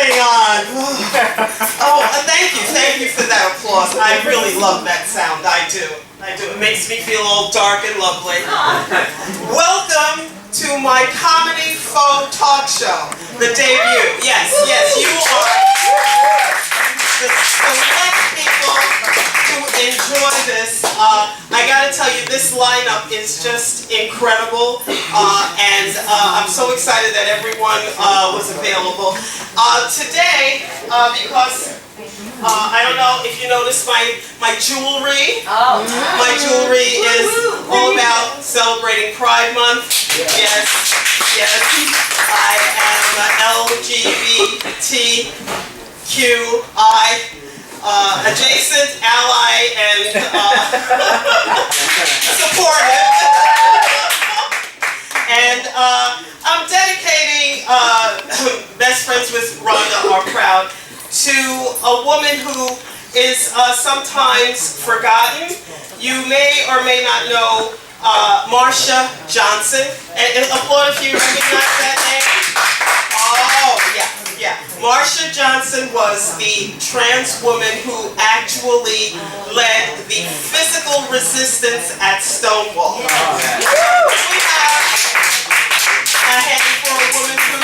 going on? Oh, thank you for that applause. I really love that sound. I do. It makes me feel all dark and lovely. Welcome to my comedy faux talk show, the debut. Yes, you are the select people who enjoy this. I gotta tell you, this lineup is just incredible, and I'm so excited that everyone was available. Today, because I don't know if you noticed my jewelry. My jewelry is all about celebrating Pride Month. Yes. I am LGBTQI adjacent, ally, and supportive. And I'm dedicating Best Friends with Rhonda Are Proud to a woman who is sometimes forgotten. You may or may not know Marsha Johnson. And applaud if you recognize that name. Oh, yeah. Marsha Johnson was the trans woman who actually led the physical resistance at Stonewall. We have a hand for a woman who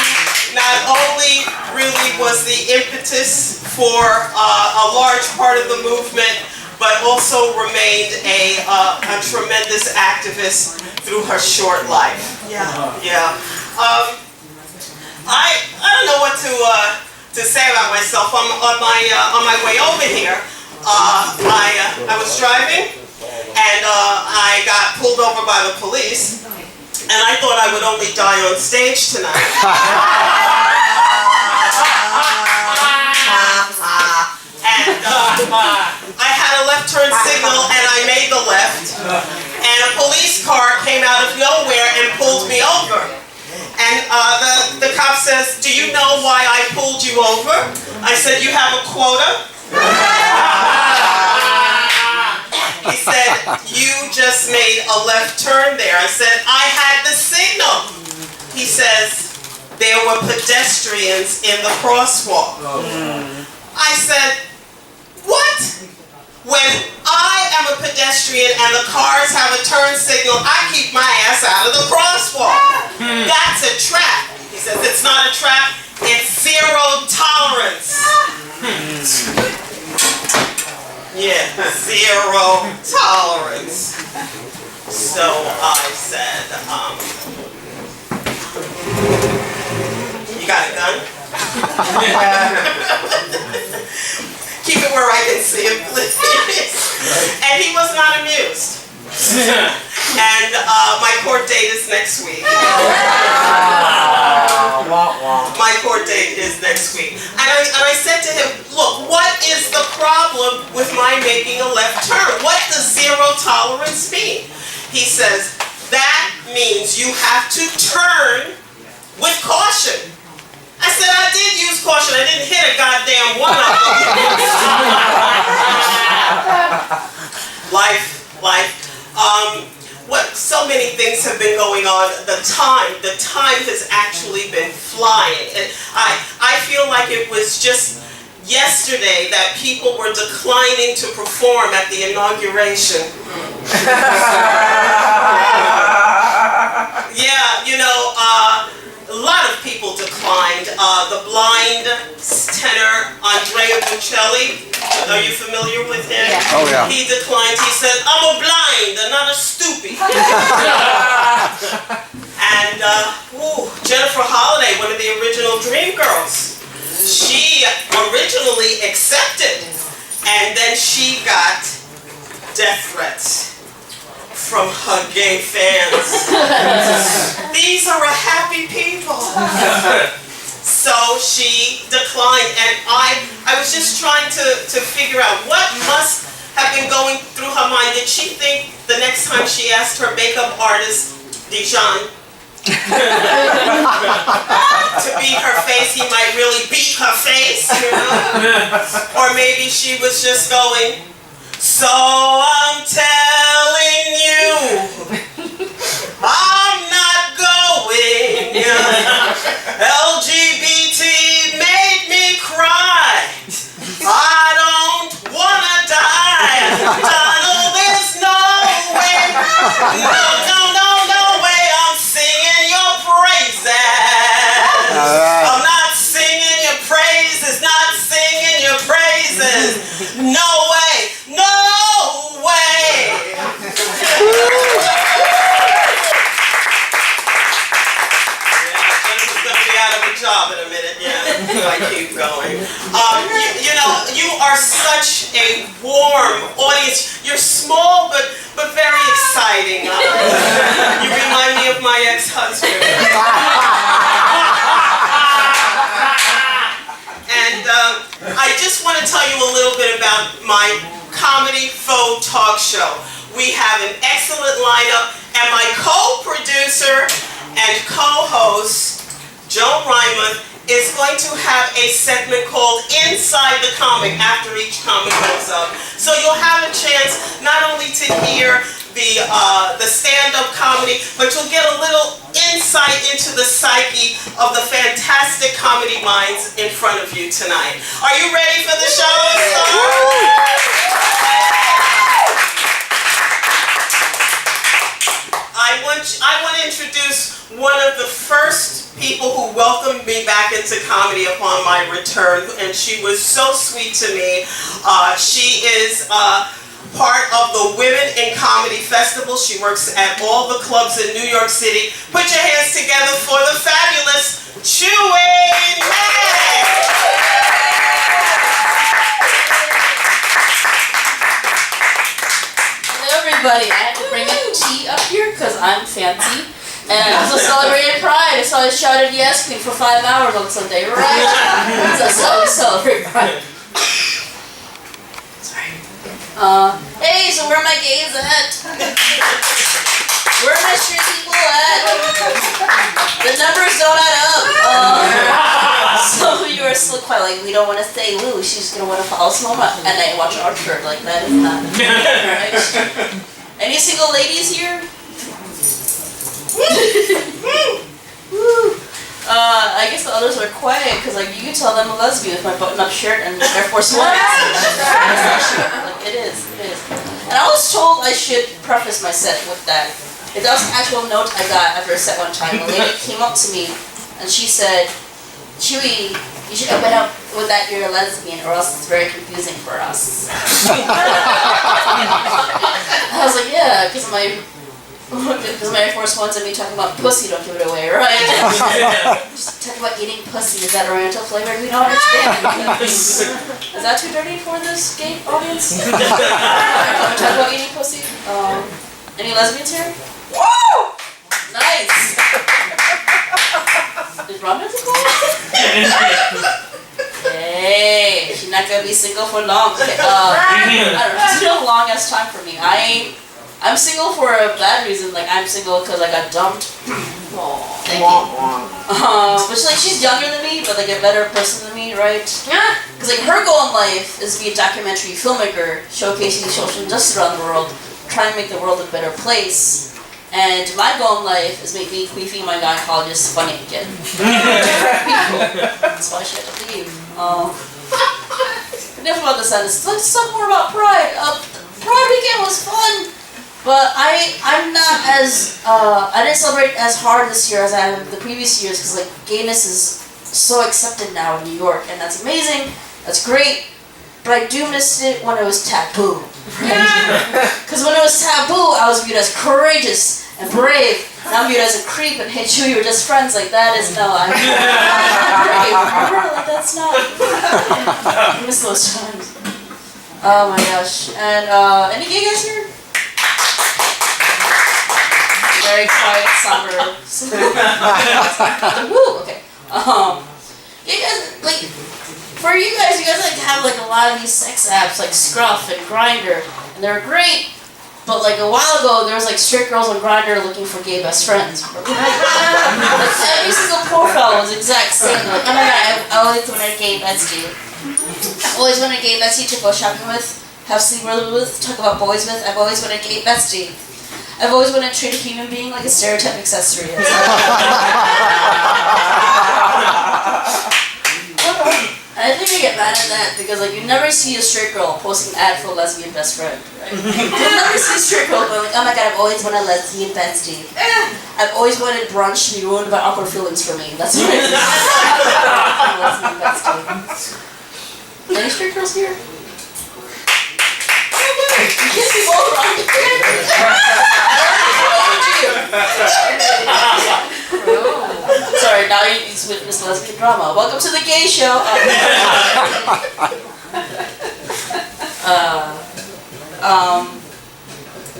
not only really was the impetus for a large part of the movement, but also remained a tremendous activist through her short life. Yeah. I don't know what to say about myself. I'm on my way over here. I was driving, and I got pulled over by the police. And I thought I would only die on stage tonight. And I had a left turn signal and I made the left. And a police car came out of nowhere and pulled me over. And the cop says, "Do you know why I pulled you over?" I said, "You have a quota?" He said, "You just made a left turn there." I said, "I had the signal." He says, "There were pedestrians in the crosswalk." I said, "What? When I am a pedestrian and the cars have a turn signal, I keep my ass out of the crosswalk. That's a trap." He says, "It's not a trap, it's zero tolerance." Yeah, zero tolerance. So I said, "You got a gun?" "Keep it where I can see it, please." And he was not amused. And my court date is next week. My court date is next week. And I said to him, "Look, what is the problem with my making a left turn? What does zero tolerance mean?" He says, "That means you have to turn with caution." I said, "I did use caution. I didn't hit a goddamn one of them." Life. So many things have been going on. The time has actually been flying. And I feel like it was just yesterday that people were declining to perform at the inauguration. Yeah, a lot of people declined. The blind tenor Andrea Bocelli, are you familiar with him? Yeah. Oh yeah. He declined. He said, "I'm a blind and not a stupid." And Jennifer Holliday, one of the original Dreamgirls, she originally accepted, and then she got death threats from her gay fans. These are a happy people. So she declined, and I was just trying to figure out what must have been going through her mind. Did she think the next time she asked her makeup artist, Dijon, to beat her face, he might really beat her face, Or maybe she was just going, "So I'm telling you, I'm not going. LGBT made me No way I'm singing your praises. I'm not singing your praises, not singing your praises. No way, no way. Job in a minute, if I keep going. You are such a warm audience. You're small, but very exciting. You remind me of my ex-husband. And I just want to tell you a little bit about my comedy faux talk show. We have an excellent lineup, and my co-producer and co-host, Joan Reimuth, is going to have a segment called Inside the Comic after each comic goes up. So you'll have a chance not only to hear the stand-up comedy, but you'll get a little insight into the psyche of the fantastic comedy minds in front of you tonight. Are you ready for the show to start? I want to introduce one of the first people who welcomed me back into comedy upon my return, and she was so sweet to me. She is part of the Women in Comedy Festival. She works at all the clubs in New York City. Put your hands together for the fabulous Chewy! Everybody, I had to bring a tea up here because I'm fancy. And I also celebrated Pride. So I shouted yes queen for 5 hours on Sunday, right? So celebrate Pride. Sorry. Hey, so where are my gays at? Where are my straight people at? The numbers don't add up. So you are still quite like, we don't want to say Lou, she's going to want to follow Smoma. And I watch Archer, like that is not right. Any single ladies here? I guess the others are quiet because like you can tell them I'm a lesbian with my button-up shirt and Air Force One. Like it is. And I was told I should preface my set with that. That was an actual note I got after a set one time. A lady came up to me and she said, Chewy, you should open up with that you're a lesbian or else it's very confusing for us. I was like, yeah, because my Air Force Ones and me talking about pussy, don't give it away, right? Just talk about eating pussy. Is that oriental flavor? We don't understand. Is that too dirty for this gay audience? Talk about eating pussy. Any lesbians here? Woo! Nice. Is Rhonda single? Hey, she's not gonna be single for long. Okay, I don't know. It's been a long ass time for me. I'm single for a bad reason. Like I'm single because I got dumped. Thank you. But she's younger than me, but like a better person than me, right? Yeah. Because like her goal in life is to be a documentary filmmaker, showcasing social injustice around the world, trying to make the world a better place. And my goal in life is make me queefy my gynecologist funny again. That's why she had to leave. Enough about the sentence. Let's talk more about Pride. Pride weekend was fun. But I'm not as, I didn't celebrate as hard this year as I have the previous years because like gayness is so accepted now in New York and that's amazing, that's great, but I do miss it when it was taboo. Because when it was taboo, I was viewed as courageous and brave, and I'm viewed as a creep and hey Chewy, we're just friends, like that is no, I'm brave, remember, like that's not, I miss those times. Oh my gosh, and any gay guys here? Very quiet, somber. Woo, okay. You guys, like, for you guys like have like a lot of these sex apps like Scruff and Grindr, and they're great. But like a while ago, there was like straight girls on Grindr looking for gay best friends. Like every single profile was exact same. Like, oh my god, I always wanted a gay bestie. I always wanted a gay bestie to go shopping with, have sleepover with, talk about boys with. I've always wanted a gay bestie. I've always wanted to treat a human being like a stereotype accessory. And I think I get mad at that because like you never see a straight girl posting an ad for a lesbian best friend, right? right? You'll never see a straight girl going like, oh my god, I've always wanted a lesbian bestie. I've always wanted brunch to be ruined by awkward feelings for me. That's what it is. Lesbian bestie. Any straight girls here? You can't be both wrong. Sorry, now it's witness lesbian drama. Welcome to the gay show.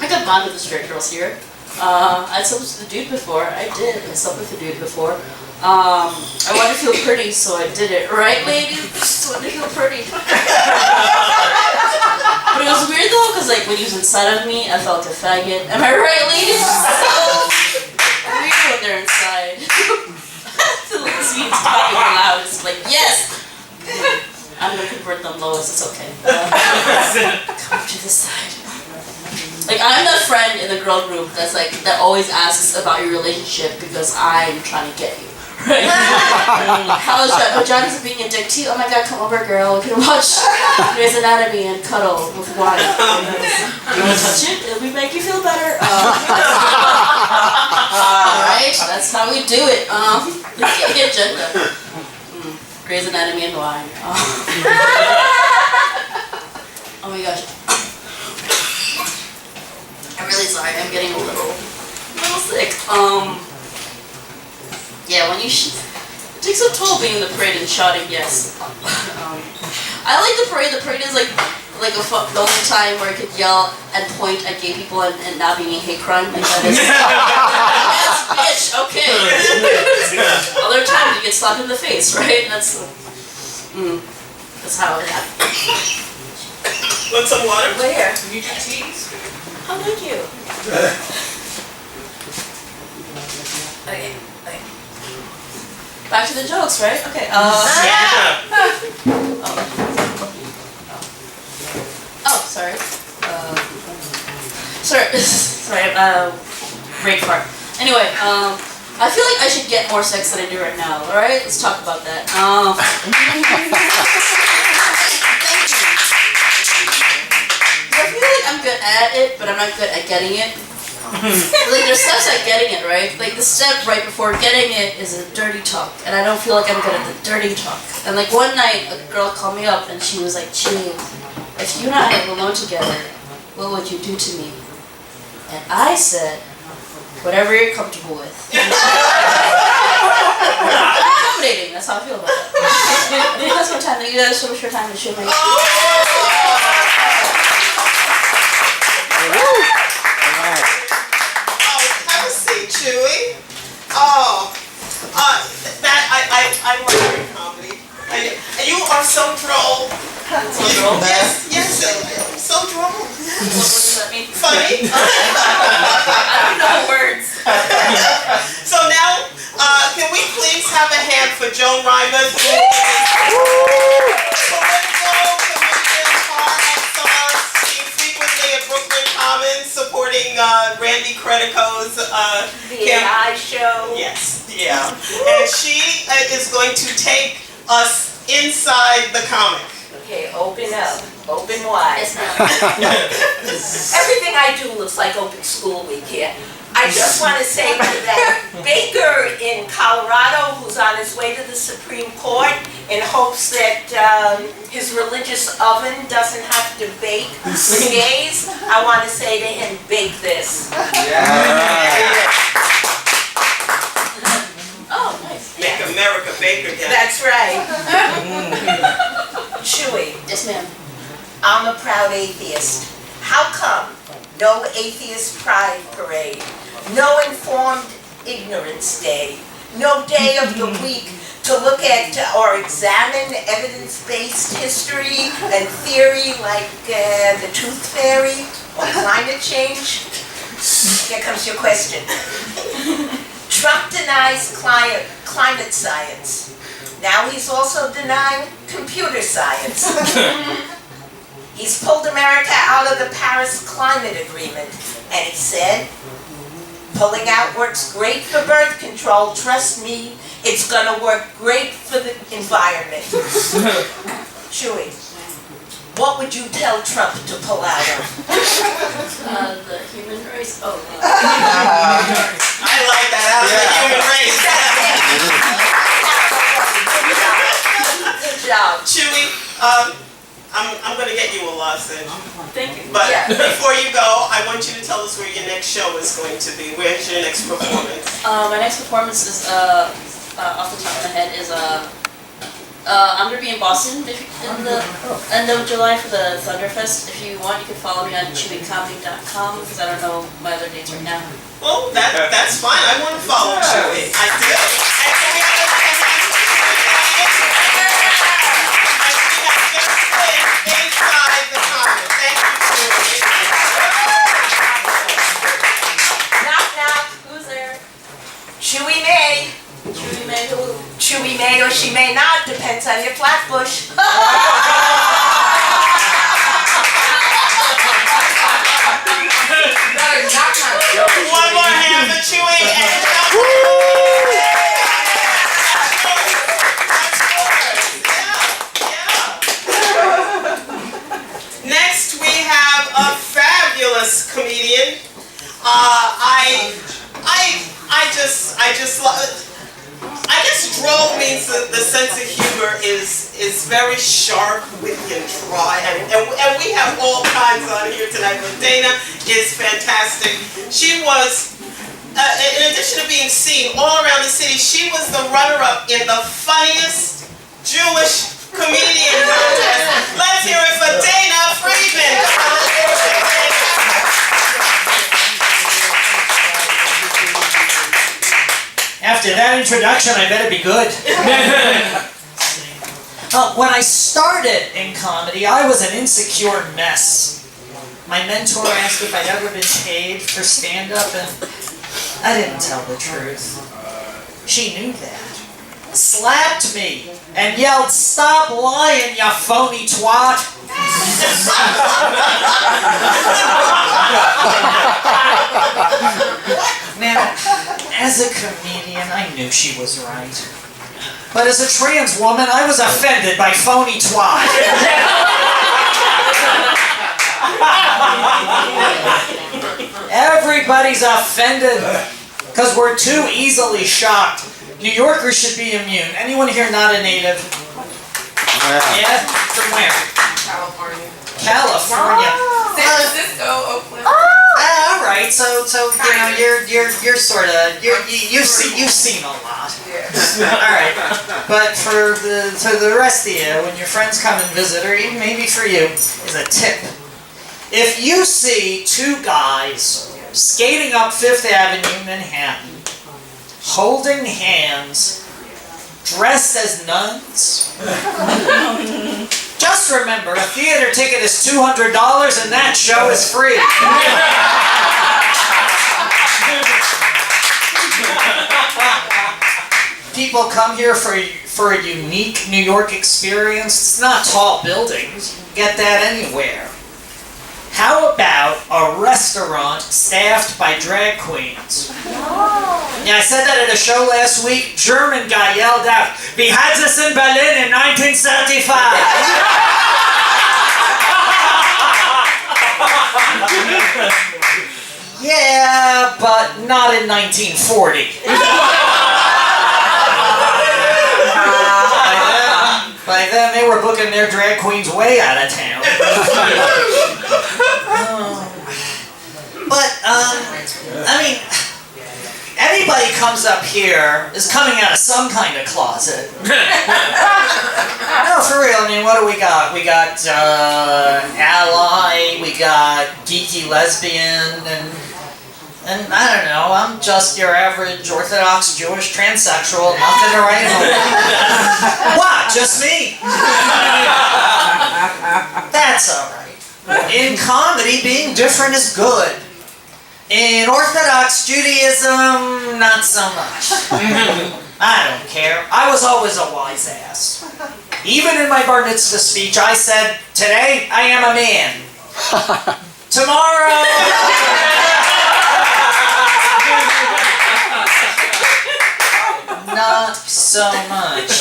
I got bond with the straight girls here. I slept with the dude before. I slept with the dude before. I wanted to feel pretty, so I did it. Right, ladies? Just wanted to feel pretty. But it was weird though, because like when he was inside of me, I felt like a faggot. Am I right, ladies? So weird when they're inside. So like, sweet talking loud. It's like, yes! I'm gonna convert them, Lois, it's okay. Come to the side. Like, I'm the friend in the girl group that's like, that always asks about your relationship because I'm trying to get you. Right? How is that? Oh, Johnny's being a dick to you? Oh my god, come over, girl. We can watch Grey's Anatomy and cuddle with wine. You wanna touch it? It'll make you feel better. Alright, that's how we do it. The gay agenda. Grey's Anatomy and wine. Oh my gosh. I'm really sorry, I'm getting a little sick. Yeah, when you it takes a toll being in the parade and shouting yes. I like the parade. The parade is like the only time where I could yell and point at gay people and not being a hate crime. Like that is yes, bitch, okay. Other times you get slapped in the face, right? That's how it happens. Want some water? Where? You need your teas? Oh, thank you. Okay. Back to the jokes, right? Okay. Yeah. Oh, sorry. Sorry. Break part. Anyway, I feel like I should get more sex than I do right now. All right, let's talk about that. Thank you. I feel like I'm good at it, but I'm not good at getting it. Like there's steps at getting it, right? Like the step right before getting it is a dirty talk, and I don't feel like I'm good at the dirty talk. And like one night, a girl called me up and she was like, "Chewy, if you and I were alone together, what would you do to me?" And I said, "Whatever you're comfortable with." Accommodating. That's how I feel about it. I think that's my time. You guys so much your time to show me. Chewy. Oh, that I love your comedy. And you are so droll. Yes, so droll. What does that mean? Funny. I don't know words. So now, can we please have a hand for Joan Reimuth, who is political comedian par excellence, seen frequently at Brooklyn Commons, supporting Randy Credico's AI show. Yes, yeah. And she is going to take us inside the comic. Okay, open up. Open wide. Yes, ma'am. Everything I do looks like open school week here. I just want to say to that baker in Colorado who's on his way to the Supreme Court in hopes that his religious oven doesn't have to bake for days, I want to say to him, bake this. Oh, nice. Make America Baker again. That's right. Chewy, Yes, ma'am. I'm a proud atheist. How come? No atheist pride parade, no informed ignorance day, no day of the week to look at or examine evidence-based history and theory like the tooth fairy or climate change. Here comes your question. Trump denies climate science. Now he's also denying computer science. He's pulled America out of the Paris Climate Agreement, and he said, pulling out works great for birth control. Trust me, it's gonna work great for the environment. Chewy, what would you tell Trump to pull out of? The human race. Oh. I like that. Out of the human race. Good job. Chewy, I'm going to get you a lozenge. Thank you. But Yeah. before you go, I want you to tell us where your next show is going to be. Where's your next performance? My next performance is off the top of my head is I'm gonna be in Boston in the end of July for the Thunderfest. If you want, you can follow me on chewycomedy.com because I don't know my other dates right now. Well, that's fine. I want to follow Chewy. I do. And can we have inside the comment. Thank you, Chewy. Knock, knock. Who's there? Chewy may. Chewy May who? Chewy may or she may not, depends on your flatbush. One more hand for Chewy and Next, we have a fabulous comedian. I guess droll means the sense of humor is very sharp, witty, and dry, and we have all kinds on here tonight. But Dana is fantastic. She was, in addition to being seen all around the city, she was the runner-up in the funniest Jewish comedian contest. Let's hear it for Dana Friedman. After that introduction, I better be good. When I started in comedy, I was an insecure mess. My mentor asked if I'd ever been paid for stand-up, and I didn't tell the truth. She knew that. Slapped me and yelled, "Stop lying, you phony twat!" Now, as a comedian, I knew she was right. But as a trans woman, I was offended by phony twat. Everybody's offended because we're too easily shocked. New Yorkers should be immune. Anyone here not a native? Yeah? From where? California. California. San Francisco, Oakland. All right. So you know you're sort of you've seen a lot. Yeah. All right. But for the rest of you, when your friends come and visit, or even maybe for you, is a tip. If you see two guys skating up Fifth Avenue, Manhattan, holding hands, dressed as nuns, just remember, a theater ticket is $200 and that show is free. People come here for a unique New York experience. It's not tall buildings. You can get that anywhere. How about a restaurant staffed by drag queens? Yeah, I said that at a show last week. German guy yelled out, "We had this in Berlin in 1935." Yeah, but not in 1940. By then, they were booking their drag queens way out of town. But, I mean, anybody comes up here is coming out of some kind of closet. No, for real, I mean, what do we got? We got, ally, we got geeky lesbian, and I don't know, I'm just your average Orthodox Jewish transsexual, nothing to write home. What, just me? That's alright. In comedy, being different is good. In Orthodox Judaism, not so much. I don't care. I was always a wise ass. Even in my bar mitzvah speech, I said, "Today, I am a man. Tomorrow..." Not so much.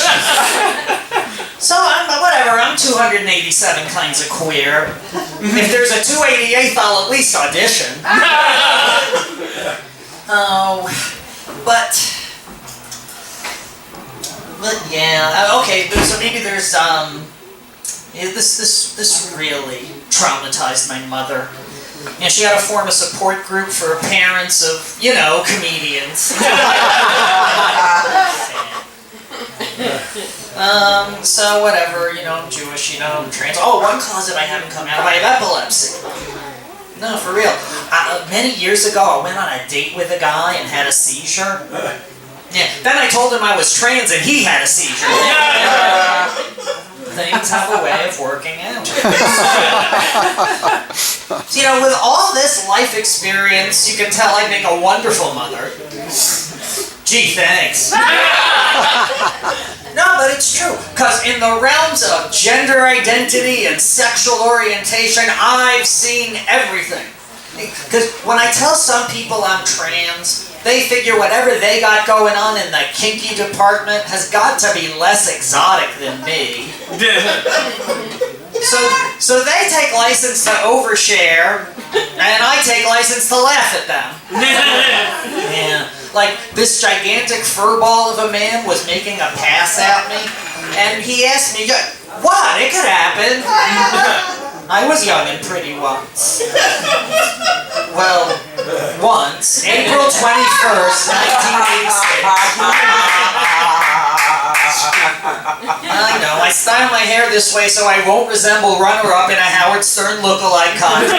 So, whatever, I'm 287 kinds of queer. If there's a 288th, I'll at least audition. Oh, but yeah, okay. So maybe there's this really traumatized my mother. You know, she had to form a support group for parents of, you know, comedians. So whatever, you know, I'm Jewish, you know, I'm trans. Oh, one closet I haven't come out of, I have epilepsy. No, for real. Many years ago, I went on a date with a guy and had a seizure. Yeah. Then I told him I was trans and he had a seizure. Things have a way of working out. You know, with all this life experience, you can tell I make a wonderful mother. Gee, thanks. No, but it's true. Because in the realms of gender identity and sexual orientation, I've seen everything. Because when I tell some people I'm trans, they figure whatever they got going on in the kinky department has got to be less exotic than me. So they take license to overshare, and I take license to laugh at them. Yeah. Like, this gigantic furball of a man was making a pass at me, and he asked me, what? It could happen. I was young and pretty once. Well, once. April 21st, 1986. I know, I style my hair this way so I won't resemble runner-up in a Howard Stern look-alike contest.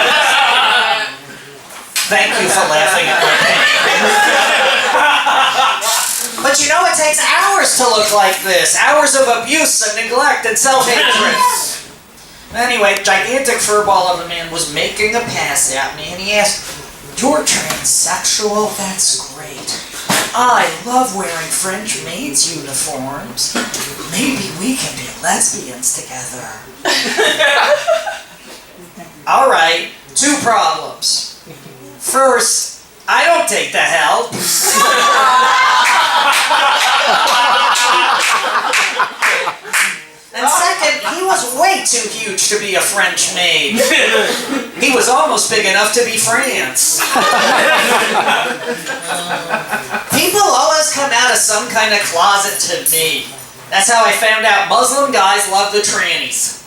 Thank you for laughing at my pain. But you know, it takes hours to look like this. Hours of abuse and neglect and self-hatred. Anyway, gigantic furball of a man was making a pass at me, and he asked, "You're transsexual? That's great. I love wearing French maids' uniforms. Maybe we can be lesbians together." All right, 2 problems. First, I don't take the help. And second, he was way too huge to be a French maid. He was almost big enough to be France. People always come out of some kind of closet to me. That's how I found out Muslim guys love the trannies.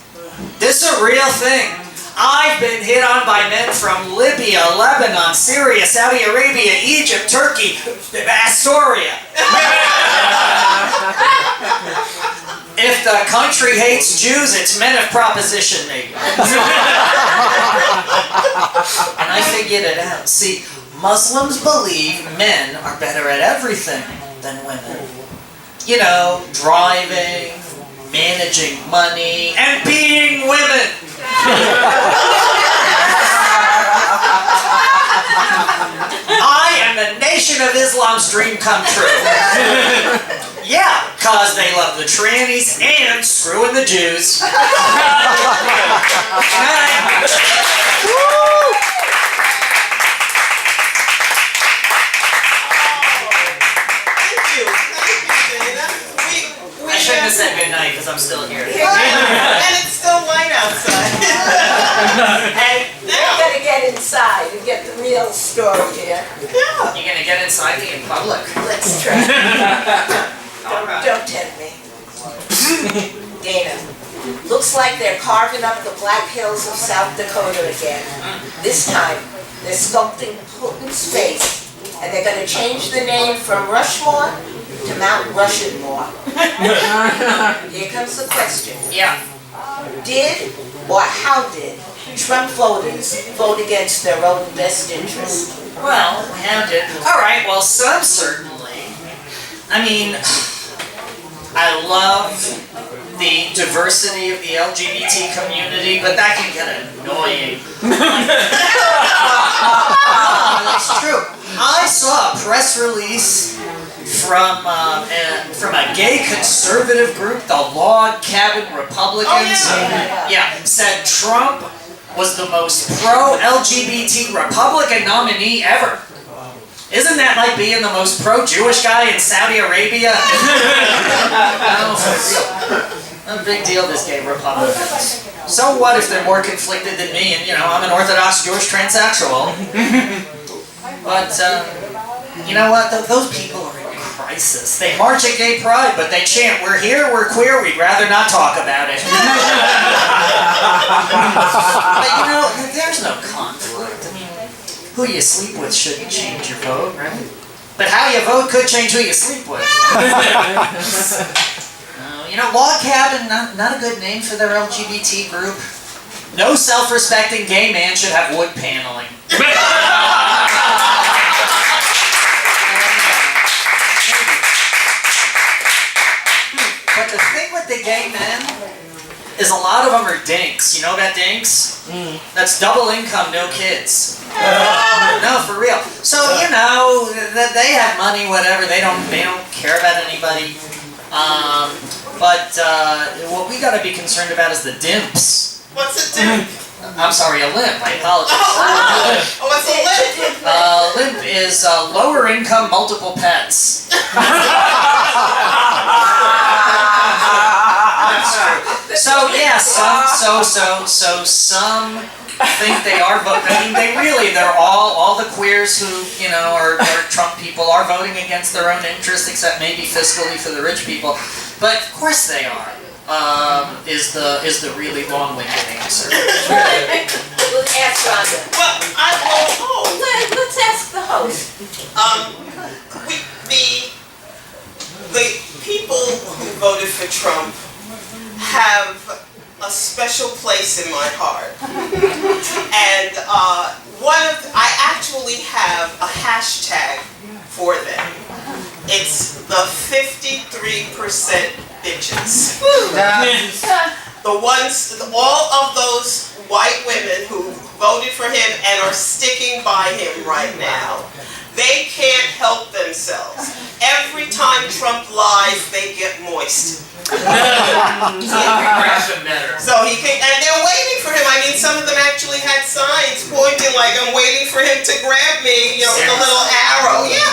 This is a real thing. I've been hit on by men from Libya, Lebanon, Syria, Saudi Arabia, Egypt, Turkey, Astoria. If the country hates Jews, it's men of proposition making. And I figured it out. See, Muslims believe men are better at everything than women. You know, driving, managing money, and being women. I am the Nation of Islam's dream come true. Yeah, cause they love the trannies and screwing the Jews. Thank you, Dana. I shouldn't have said goodnight because I'm still here. And it's still light outside. And we're gonna get inside and get the real story here. Yeah. You're gonna get inside me in public. Let's try. Don't tempt me. Dana, looks like they're carving up the Black Hills of South Dakota again. This time, they're sculpting Putin's face, and they're gonna change the name from Rushmore to Mount Rushmore. Here comes the question. Yeah. Did or how did Trump voters vote against their own best interest? Well, how did? All right. Well, some certainly. I mean, I love the diversity of the LGBT community, but that can get annoying. No, that's true. I saw a press release from a gay conservative group, the Log Cabin Republicans. Yeah, said Trump was the most pro-LGBT Republican nominee ever. Isn't that like being the most pro-Jewish guy in Saudi Arabia? Oh, for real. No big deal, this gay Republicans. So what if they're more conflicted than me and, I'm an Orthodox Jewish transsexual? But, you know what? Those people are in crisis. They march at gay pride, but they chant, "We're here, we're queer, we'd rather not talk about it." But, there's no conflict. I mean, who you sleep with shouldn't change your vote, right? But how you vote could change who you sleep with. Log cabin, not a good name for their LGBT group. No self-respecting gay man should have wood paneling. But the thing with the gay men is a lot of them are dinks. You know about dinks? That's double income, no kids. No, for real. So, that they have money, whatever, they don't care about anybody. But what we gotta be concerned about is the dimps. What's a dimp? I'm sorry, a limp. I apologize. Oh, what's a limp? Limp is lower income, multiple pets. So yeah, some think they are voting. I mean, they're all the queers who are Trump people are voting against their own interests, except maybe fiscally for the rich people. But of course they are. Is the really long-winded answer. We'll ask Rhonda. Well, Let's ask the host. The people who voted for Trump have a special place in my heart. And I actually have a hashtag for them. It's the 53% bitches. All of those white women who voted for him and are sticking by him right now, they can't help themselves. Every time Trump lies, they get moist. So he can, and they're waiting for him. I mean, some of them actually had signs pointing like, "I'm waiting for him to grab me," with a little arrow. Yeah,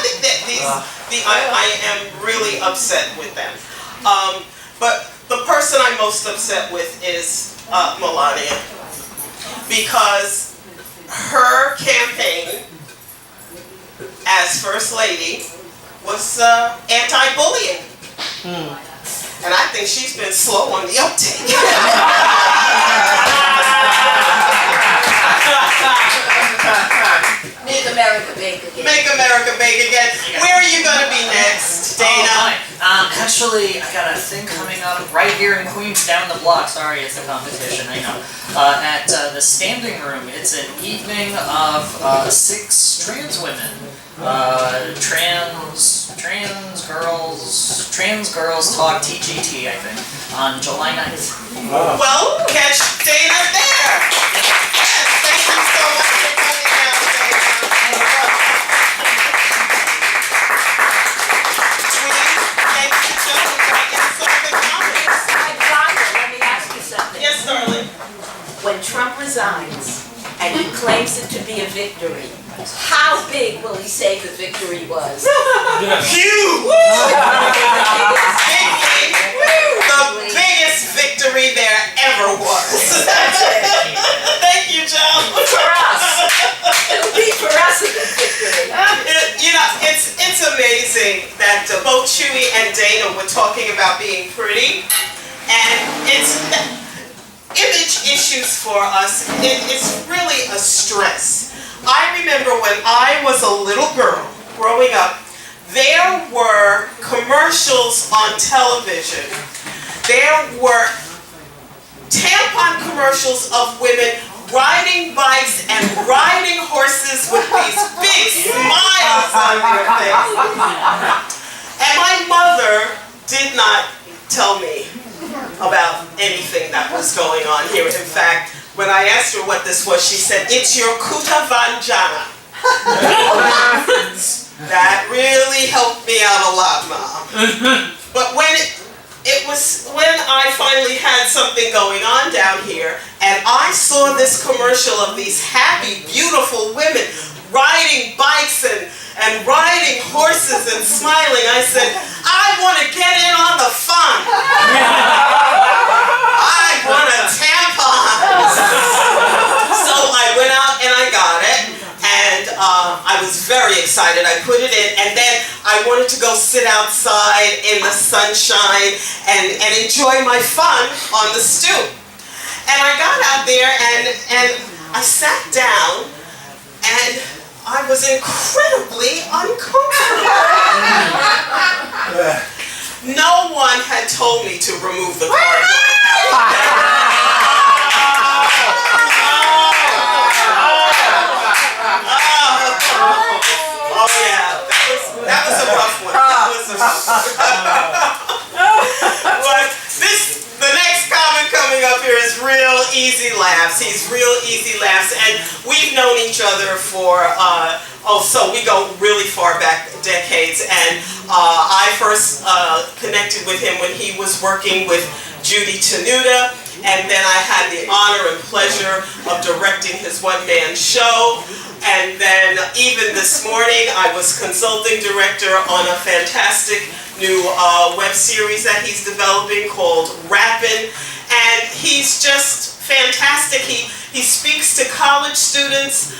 I am really upset with them. But the person I'm most upset with is Melania, because her campaign as First Lady was anti-bullying. And I think she's been slow on the uptake. Make America big again. Make America big again. Where are you going to be next, Dana? Actually, I got a thing coming up right here in Queens, down the block. Sorry, it's a competition, I know. At the Standing Room. It's an evening of 6 trans women. Trans girls talk TGT, I think, on July 9th. Well, catch Dana there. Yes, thank you so much for coming out, Dana. Thank you, Joan. Can I get some of the comments? Rhonda, let me ask you something. Yes, darling. When Trump resigns and he claims it to be a victory, how big will he say the victory was? Huge! The biggest victory there ever was. Thank you, Joan. For us. It'll be for us a big victory. It's amazing that both Chewy and Dana were talking about being pretty, and it's image issues for us. It's really a stress. I remember when I was a little girl growing up, there were commercials on television. There were tampon commercials of women riding bikes and riding horses with these big smiles on their face. And my mother did not tell me about anything that was going on here. In fact, when I asked her what this was, she said, "It's your Kuta Vanjana." That really helped me out a lot, Mom. But when I finally had something going on down here, and I saw this commercial of these happy, beautiful women riding bikes and riding horses and smiling, I said, I want to get in on the fun. excited. I put it in, and then I wanted to go sit outside in the sunshine and enjoy my fun on the stoop. And I got out there and I sat down, and I was incredibly uncomfortable. No one had told me to remove the cardboard. Oh yeah, that was a rough one. That was a rough one. But the next comment coming up here is Real Easy Laughs. He's Real Easy Laughs, and we've known each other for so we go really far back, decades. And I first connected with him when he was working with Judy Tenuta, and then I had the honor and pleasure of directing his one-man show. And then even this morning, I was consulting director on a fantastic new web series that he's developing called Rappin', and he's just fantastic. He speaks to college students.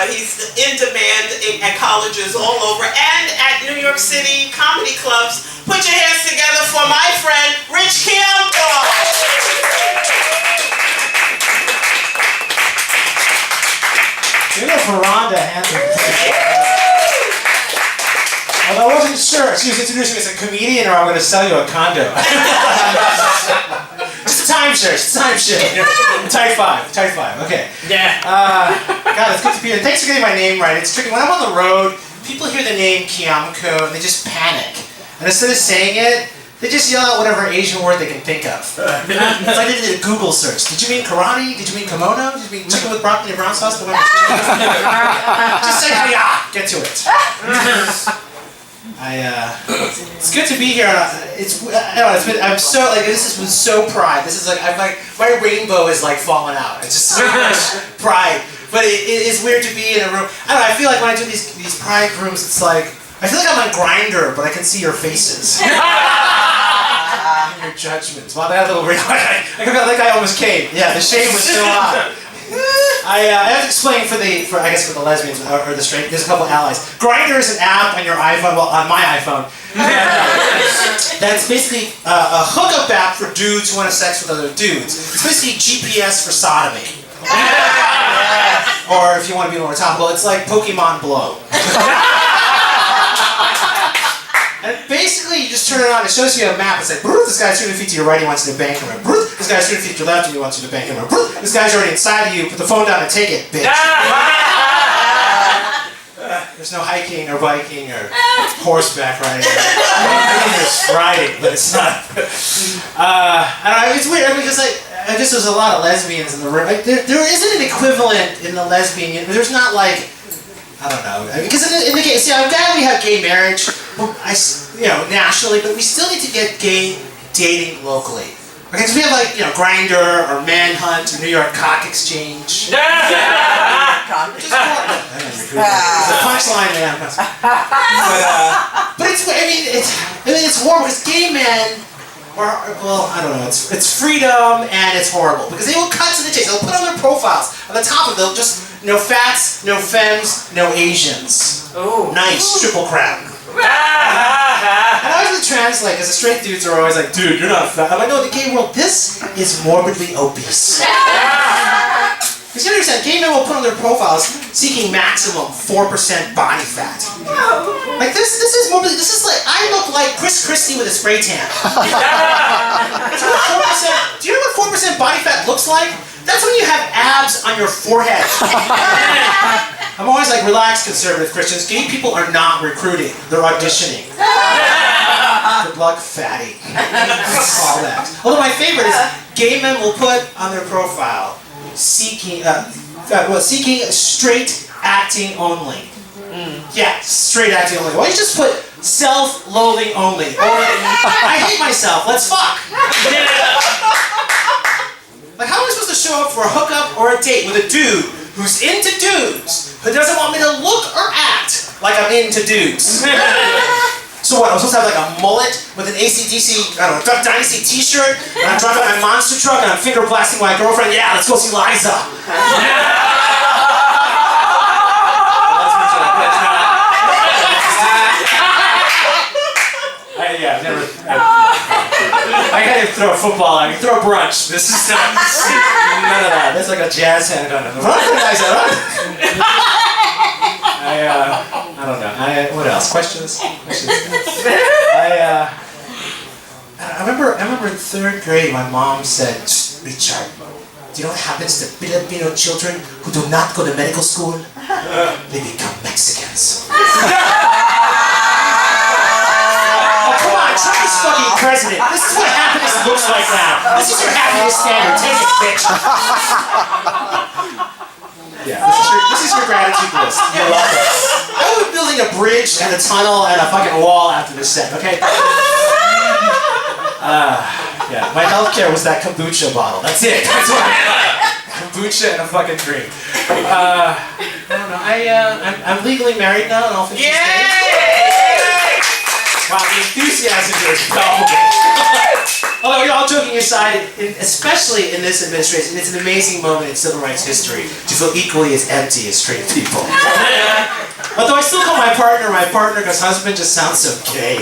He's in demand at colleges all over and at New York City comedy clubs. Put your hands together for my friend Rich Kielko. Give it up for Rhonda Hansome. Although I wasn't sure. She was introducing me as a comedian, or I'm going to sell you a condo. Just a timeshare. Type 5. Okay. Yeah. God, it's good to be here. Thanks for getting my name right. It's tricky. When I'm on the road, people hear the name Kiamko and they just panic. And instead of saying it, they just yell out whatever Asian word they can think of. It's like they did a Google search. Did you mean karate? Did you mean kimono? Did you mean chicken with broccoli and brown sauce? Just say yeah. Get to it. It's good to be here. I'm so like this was so pride. This is like my rainbow is like falling out. It's just so much pride. But it is weird to be in a room. I don't know. I feel like when I do these pride rooms, it's like I feel like I'm on Grindr, but I can see your faces. Your judgments. Wow, that little ring. I felt like I almost came. Yeah, the shame was still on. I have to explain for the lesbians or the straight. There's a couple allies. Grindr is an app on your iPhone. Well, on my iPhone. That's basically a hookup app for dudes who want to have sex with other dudes. It's basically GPS for sodomy. Or if you want to be more topical, it's like Pokemon Blow. And basically, you just turn it on, it shows you a map. It's like, this guy's 200 feet to your right, he wants you to bank him. This guy's 200 feet to your left, and he wants you to bank him. This guy's already inside of you, put the phone down and take it, bitch. There's no hiking or biking or horseback riding. There's riding, but it's not. I don't know, it's weird, because I guess there's a lot of lesbians in the room. Like, there isn't an equivalent in the lesbian, there's not like, I don't know. Because in the gay, see, I'm glad we have gay marriage, nationally, but we still need to get gay dating locally. Okay, because we have like, Grindr or Manhunt or New York Cock Exchange. It's a punchline, man. But it's horrible because gay men I don't know. It's freedom and it's horrible because they will cut to the chase. They'll put on their profiles on the top of it. They'll just no fats, no femmes, no Asians. Oh, nice triple crown. And I was the translate because the straight dudes are always like, dude, you're not fat. I'm like, no, the gay world, this is morbidly obese. Because you understand, gay men will put on their profiles seeking maximum 4% body fat. Like this is morbidly, this is like, I look like Chris Christie with a spray tan. Do you know what 4% body fat looks like? That's when you have abs on your forehead. I'm always like, relax, conservative Christians. Gay people are not recruiting. They're auditioning. Good luck, fatty. All that. Although my favorite is, gay men will put on their profile, seeking straight acting only. Yeah, straight acting only. Why don't you just put self-loathing only? Or, I hate myself, let's fuck. Like, how am I supposed to show up for a hookup or a date with a dude who's into dudes, who doesn't want me to look or act like I'm into dudes? So what, I'm supposed to have like a mullet with an AC/DC, I don't know, Duck Dynasty t-shirt, and I'm driving my monster truck and I'm finger blasting my girlfriend, yeah, let's go see Liza. I can't even throw a football. I can throw a brunch. This is not none of that. That's like a jazz hand on it. I don't know. What else? Questions? I remember in 3rd grade, my mom said, Richard, do you know what happens to Filipino children who do not go to medical school? They become Mexicans. Come on, Trump's fucking president. This is what happiness looks like now. This is your happiness standard. Take it, bitch. Yeah, this is your gratitude list. You're welcome. I will be building a bridge and a tunnel and a fucking wall after this set, okay? Yeah, my healthcare was that kombucha bottle. That's it. That's what I had. Kombucha and a fucking drink. I don't know. I'm legally married now in all 50 states. Wow, the enthusiasm here is palpable. Although, all joking aside, especially in this administration, it's an amazing moment in civil rights history to feel equally as empty as straight people. Although I still call my partner because husband just sounds so gay.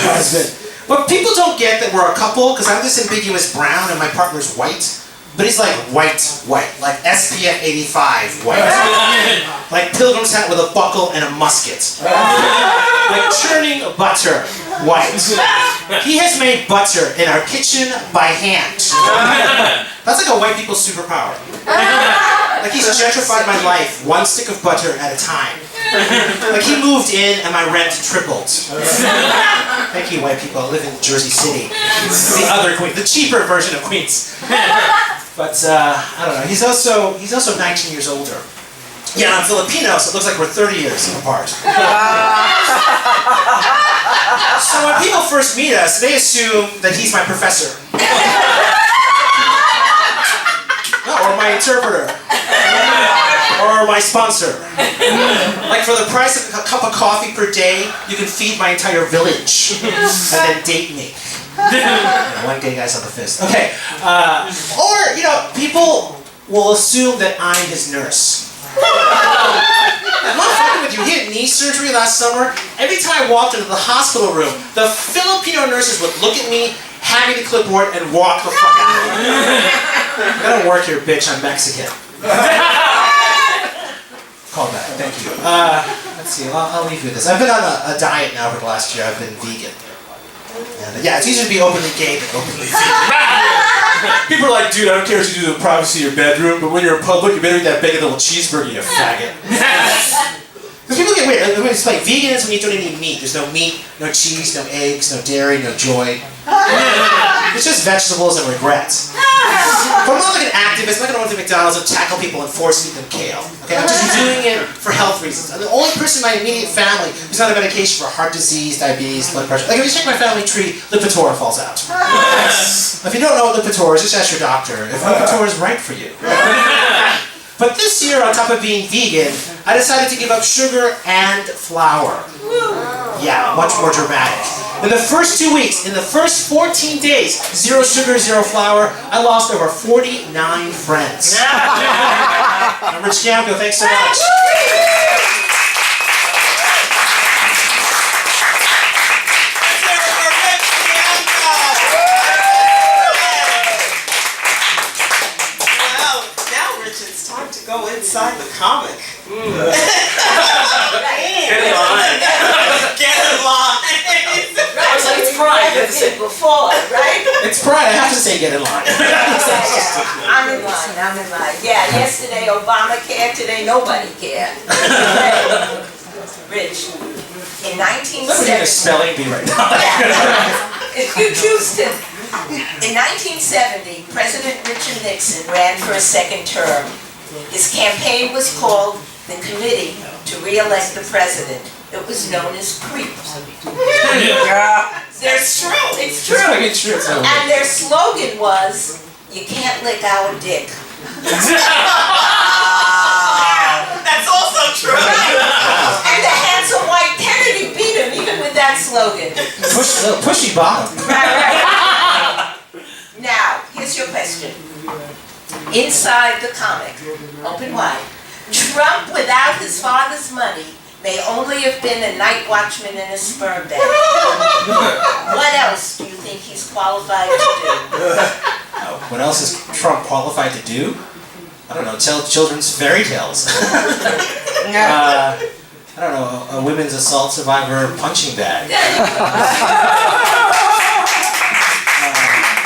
Husband. But people don't get that we're a couple because I'm this ambiguous brown and my partner's white. But he's like white, like SPF 85 white. Like pilgrim's hat with a buckle and a musket. Like churning butter white. He has made butter in our kitchen by hand. That's like a white people's superpower. Like he's gentrified my life, one stick of butter at a time. Like he moved in and my rent tripled. Thank you, white people. I live in Jersey City. The other Queens, the cheaper version of Queens. But I don't know. He's also 19 years older. Yeah, I'm Filipino, so it looks like we're 30 years apart. So when people first meet us, they assume that he's my professor. Or my interpreter. Or my sponsor. Like for the price of a cup of coffee per day, you can feed my entire village. And then date me. One gay guy's on the fist. Okay. Or, people will assume that I'm his nurse. I'm not fucking with you. He had knee surgery last summer. Every time I walked into the hospital room, the Filipino nurses would look at me, hand me the clipboard, and walk the fuck out. I don't work here, bitch. I'm Mexican. Call back. Thank you. Let's see. I'll leave you with this. I've been on a diet now for the last year. I've been vegan. And, yeah, it's easier to be openly gay than openly vegan. People are like, dude, I don't care what you do in the privacy of your bedroom, but when you're in public, you better eat that bacon little cheeseburger, you faggot. Because people get weird. It's like vegan is when you don't eat any meat. There's no meat, no cheese, no eggs, no dairy, no joy. It's just vegetables and regret. But I'm not like an activist. I'm not going to go to McDonald's and tackle people and force feed them kale. Okay, I'm just doing it for health reasons. I'm the only person in my immediate family who's on a medication for heart disease, diabetes, blood pressure. Like if you check my family tree, Lipitor falls out. If you don't know what Lipitor is, just ask your doctor if Lipitor is right for you. But this year, on top of being vegan, I decided to give up sugar and flour. Yeah, much more dramatic. In the first 2 weeks, in the first 14 days, 0 sugar, 0 flour, I lost over 49 friends. I'm Rich Gamco, thanks so much. Go inside the comic. Get in line. Get in line. Right, so it's Pride. I've said before, right? It's Pride. I have to say get in line. I'm in line. Yeah, yesterday Obamacare, today nobody cared. Rich, in We're doing a 1970. spelling bee right now. If you choose to. In 1970, President Richard Nixon ran for a second term. His campaign was called the Committee to Re-elect the President. It was known as CREEP. It's true. It's true. And their slogan was, "You can't lick our dick." That's also true. And the handsome white Kennedy beat him even with that slogan. Pushy bottom. Right. Now, here's your question. Inside the comic, open wide, Trump without his father's money may only have been a night watchman in a sperm bank. What else do you think think he's qualified to do? What else is Trump qualified to do? I don't know, tell children's fairy tales. I don't know, a women's assault survivor punching bag.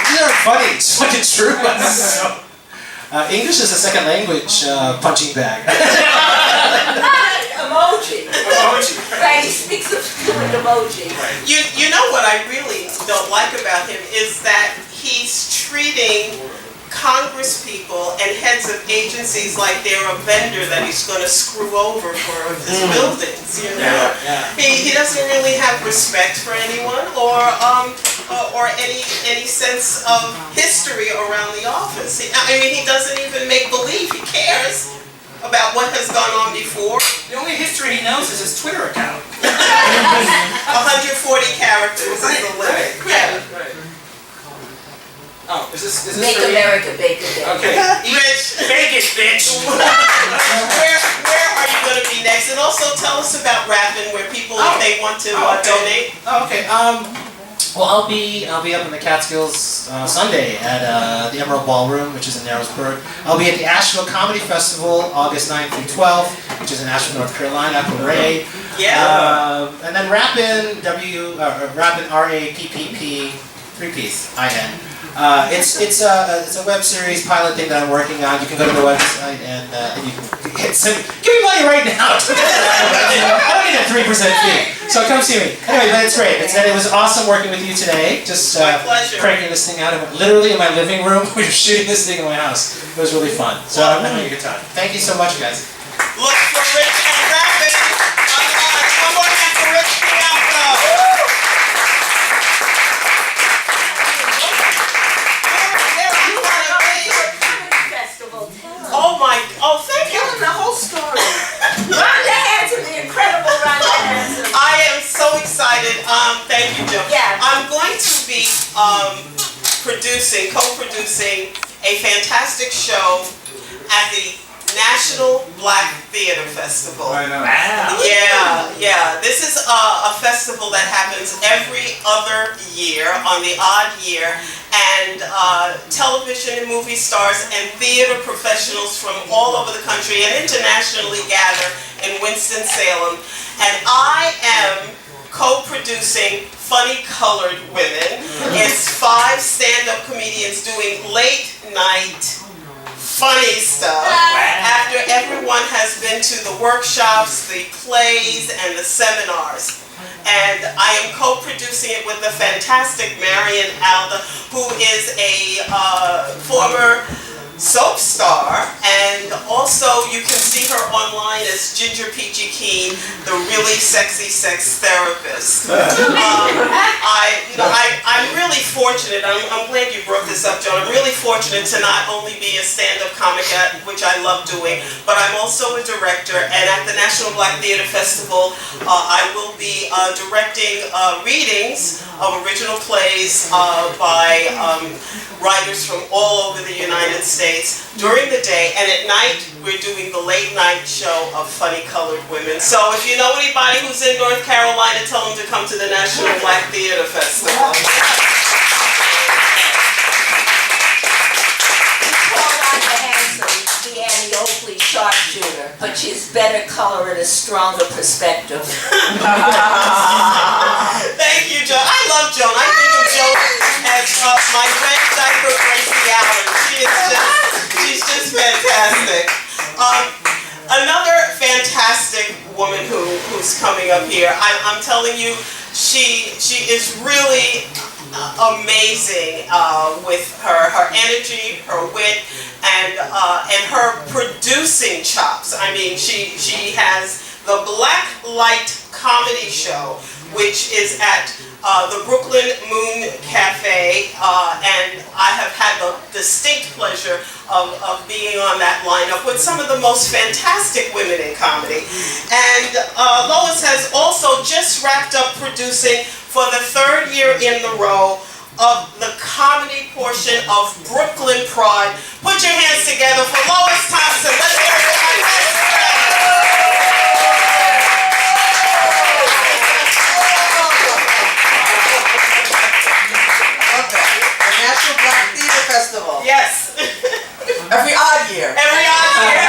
These aren't funny, it's fucking true. English is a second language punching bag. Emoji. Right, he speaks a fluent emoji. You know what I really don't like about him is that he's treating Congress people and heads of agencies like they're a vendor that he's going to screw over for his buildings, you know? He doesn't really have respect for anyone or any sense of history around the office. I mean, he doesn't even make believe he cares about what has gone on before. The only history he knows is his Twitter account. 140 characters is the limit. Yeah. Right. Oh, is this Make for me? America bake again. Okay. Rich, Bake it, bitch! where are you going to be next? And also tell us about Rappin', where people, if they want to donate. Oh, okay. Well, I'll be up in the Catskills Sunday at the Emerald Ballroom, which is in Narrowsburg. I'll be at the Asheville Comedy Festival August 9th through 12th, which is in Asheville, North Carolina, Parade. Yeah. And then Rappin', Rappin' R-A-P-P-P, 3-piece, I-N. It's a web series pilot thing that I'm working on. You can go to the website and you can give me money right now. I don't need a 3% fee, so come see me. Anyway, but it's great. It was awesome working with you today. Just My pleasure. cranking this thing out literally in my living room. We were shooting this thing in my house. It was really fun. So I'm having a good time. Thank you so much, guys. Look for Rich and Rappin'. One more hand for Rich Bianco. Oh, thank you. Telling the whole story. Rhonda Hansome, the incredible Rhonda Hansome. I am so excited. Thank you, Joan. Yeah. I'm going to be co-producing a fantastic show at the National Black Theater Festival. I know. Yeah. This is a festival that happens every other year, on the odd year, and television and movie stars and theater professionals from all over the country and internationally gather in Winston-Salem. And I am co-producing Funny Colored Women. It's 5 stand-up comedians doing late night funny stuff after everyone has been to the workshops, the plays, and the seminars. And I am co-producing it with the fantastic Marian Alda, who is a former soap star, and also you can see her online as Ginger Peachy Keen, the really sexy sex therapist. I'm really fortunate. I'm glad you brought this up, Joan. I'm really fortunate to not only be a stand-up comic, which I love doing, but I'm also a director. And at the National Black Theater Festival, I will be directing readings of original plays by writers from all over the United States during the day, and at night we're doing the late night show of Funny Colored Women. So if you know anybody who's in North Carolina, tell them to come to the National Black Theater Festival. The Annie Oakley sharpshooter, but she's better color and a stronger perspective. Thank you, Joan. I love Joan. I think of Joan as my red diaper Gracie Allen. She's just fantastic. Another fantastic woman who's coming up here. I'm telling you, she is really amazing with her energy, her wit, and her producing chops. I mean, she has the Black Light Comedy Show, which is at the Brooklyn Moon Cafe, and I have had the distinct pleasure of being on that lineup with some of the most fantastic women in comedy. And Lois has also just wrapped up producing for the 3rd year in the row of the comedy portion of Brooklyn Pride. Put your hands together for Lois Thompson. Let's hear it for my best friend. Yes. Every odd year. Every odd year.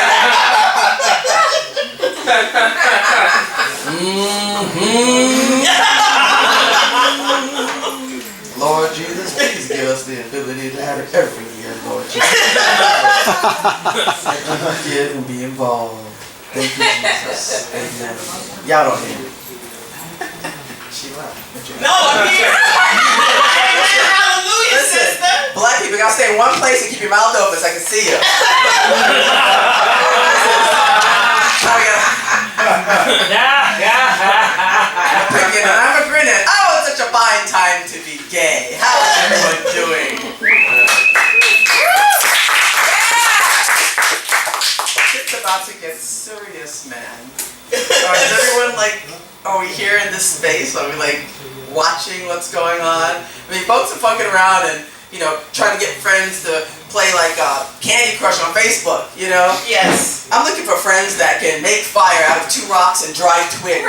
Lord Jesus, please give us the ability to have it every year, Lord Jesus. Give and be involved. Thank you, Jesus. Amen. Y'all don't hear me. She left. No, I'm here. Amen. Hallelujah, Listen, sister. black people gotta stay in one place and keep your mouth open so I can see you. I'm a grinning. Oh, it's such a fine time to be gay. How is everyone doing? It's about to get serious, man. Is everyone like, are we here in this space? Are we like watching what's going on? I mean, folks are fucking around and, you know, trying to get friends to play like Candy Crush on Facebook, you know? Yes. I'm looking for friends that can make fire out of 2 rocks and dry twigs. I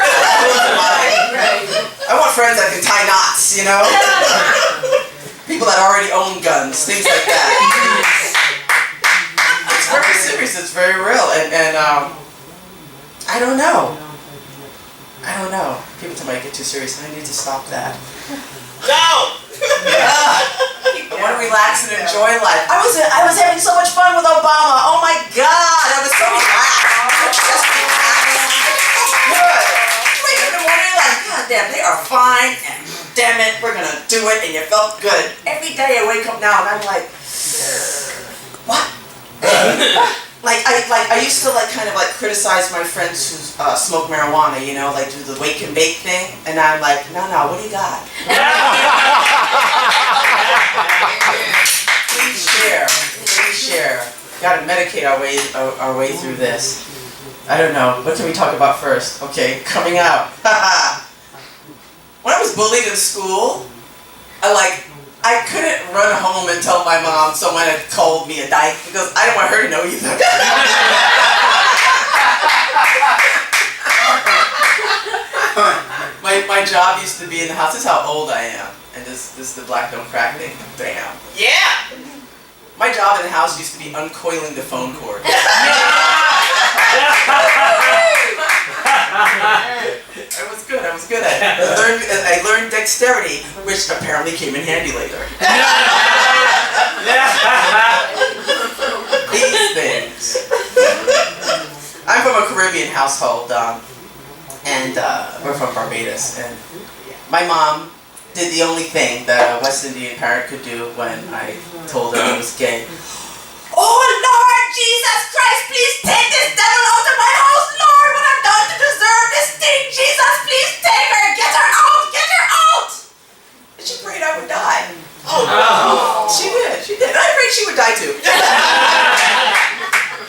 want friends that can tie knots, you know? People that already own guns, things like that. It's very serious, it's very real, and I don't know. People tell me I get too serious, and I need to stop that. No. I want to relax and enjoy life. I was having so much fun with Obama. Oh my God, I was so relaxed. Just relaxed. Good. You wake up in the morning like, God damn, they are fine, and damn it, we're gonna do it, and you felt good. Every day I wake up now and I'm like, what? I used to kind of criticize my friends who smoke marijuana, you know, like do the wake and bake thing, and now I'm like, no, what do you got? Please share. Gotta medicate our way through this. I don't know. What can we talk about first? Okay, coming out. When I was bullied in school, I couldn't run home and tell my mom someone had called me a dyke because I didn't want her to know either. My job used to be in the house. This is how old I am. And this is the black don't crack thing. Bam. Yeah. My job in the house used to be uncoiling the phone cord. I was good at it. I learned dexterity, which apparently came in handy later. These things. I'm from a Caribbean household, and we're from Barbados, and my mom did the only thing that a West Indian parent could do when I told her I was gay. Oh Lord Jesus Christ, please take this devil out of my house, Lord, what I've done to deserve this thing, Jesus, please take her, get her out! And she prayed I would die. Oh no. She did. I prayed she would die too.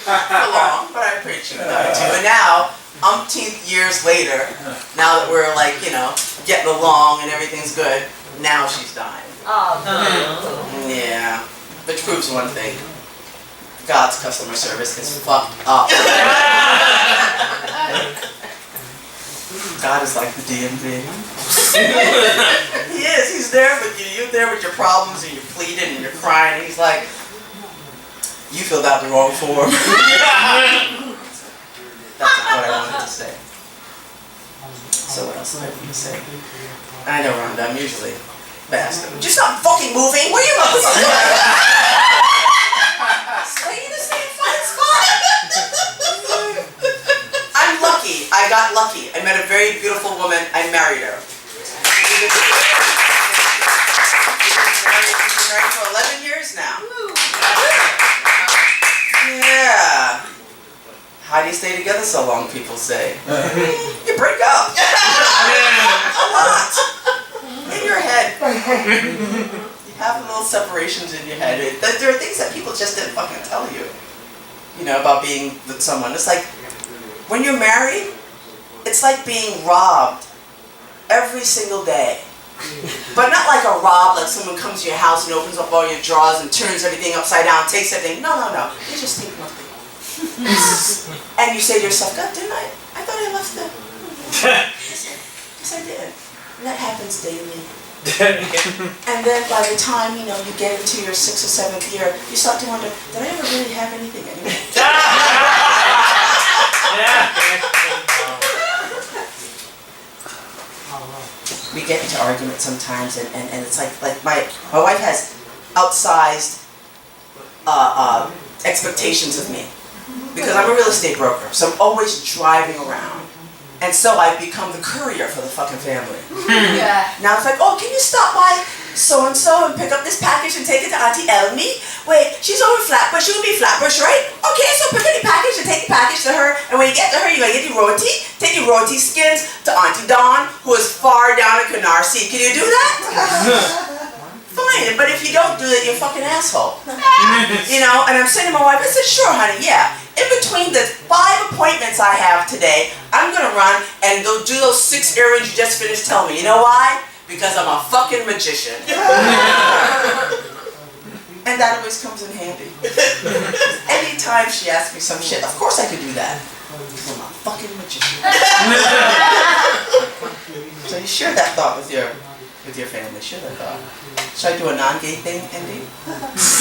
For long, but I prayed she would die too. And now, umpteenth years later, now that we're getting along and everything's good, now she's dying. Oh, Yeah. Which proves one thing. God's customer service is fucked up. God is like the DMV. He is. He's there with you. You're there with your problems and you're pleading and you're crying. And he's like, you filled out the wrong form. That's what I wanted to say. So what else did I want to say? I know, Rhonda, I'm usually fast. Would you stop fucking moving? Where are you going? Stay in the same fucking spot. I'm lucky. I got lucky. I met a very beautiful woman. I married her. We've been married for 11 years now. Yeah. How do you stay together so long, people say? You break up. A lot. In your head. You have little separations in your head. There are things that people just didn't fucking tell you. You know, about being with someone. It's like, when you're married, it's like being robbed every single day. But not like a rob, like someone comes to your house and opens up all your drawers and turns everything upside down, takes everything. No. They just take nothing. And you say to yourself, God, didn't I? I thought I left them. Yes, I did. And that happens daily. And then by the time, you get into your 6th or 7th year, you start to wonder, did I ever really have anything anyway? We get into arguments sometimes, and it's like my wife has outsized expectations of me because I'm a real estate broker, so I'm always driving around, and so I've become the courier for the fucking family. Yeah. Now it's like, oh, can you stop by so-and-so and pick up this package and take it to Auntie Elmy? Wait, she's over Flatbush, she'll be Flatbush, right? Okay, so pick up the package and take the package to her, and when you get to her, you're gonna get your roti, take your roti skins to Auntie Dawn, who is far down in Canarsie. Can you do that? Fine, but if you don't do it, you're a fucking asshole. And I'm saying to my wife, I said, sure, honey, yeah. In between the 5 appointments I have today, I'm gonna run and go do those 6 errands you just finished telling me. You know why? Because I'm a fucking magician. And that always comes in handy. Anytime she asks me some shit, of course I could do that. Because I'm a fucking magician. So you share that thought with your family. Share that thought. Should I do a non-gay thing, Andy?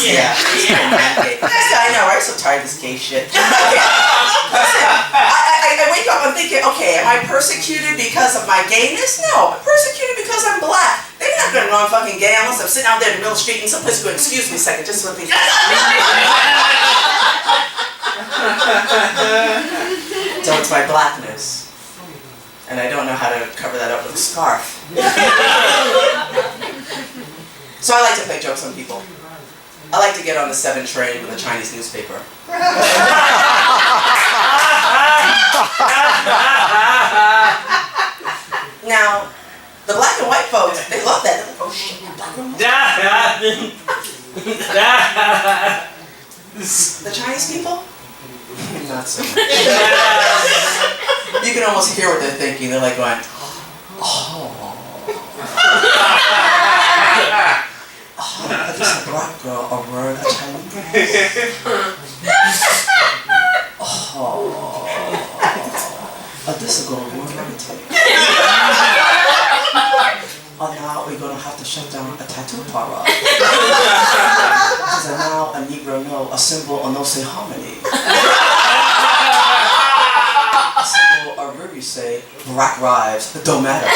Yeah. Non-gay. I know, right? I'm so tired of this gay shit. Okay. I wake up, I'm thinking, okay, am I persecuted because of my gayness? No, I'm persecuted because I'm black. They're not gonna know I'm fucking gay unless I'm sitting out there in the middle of the street and someplace going, excuse me a second, just let me. So it's my blackness. And I don't know how to cover that up with a scarf. So I like to play jokes on people. I like to get on the 7 train with a Chinese newspaper. Now, the black and white folks, they love that. They're like, oh shit, black and white. The Chinese people? Not so much. You can almost hear what they're thinking. They're like going, oh. Oh, this a black girl, a word, a Chinese. Oh, this is going to work everything. Oh, now we're going to have to shut down a tattoo parlor. Because now a Negro know a symbol of no say harmony. A symbol of really say black lives don't matter.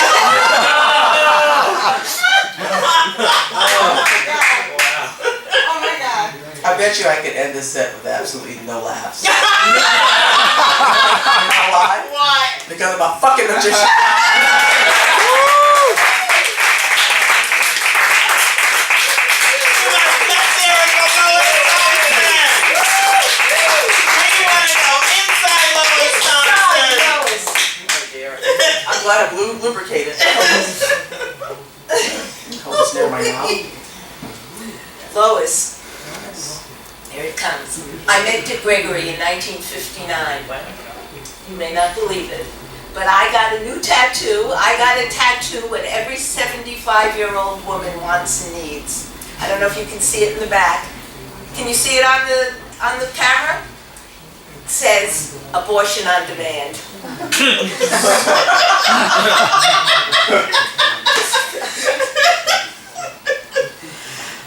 Oh my god. I bet you I could end this set with absolutely no laughs. You know why? Why? Because I'm a fucking magician. I'm glad I lubricated. Hold this near my mouth. Lois. Here it comes. I met Dick Gregory in 1959. You may not believe it, but I got a new tattoo. I got a tattoo what every 75-year-old woman wants and needs. I don't know if you can see it in the back. Can you see it on the camera? It says abortion on demand.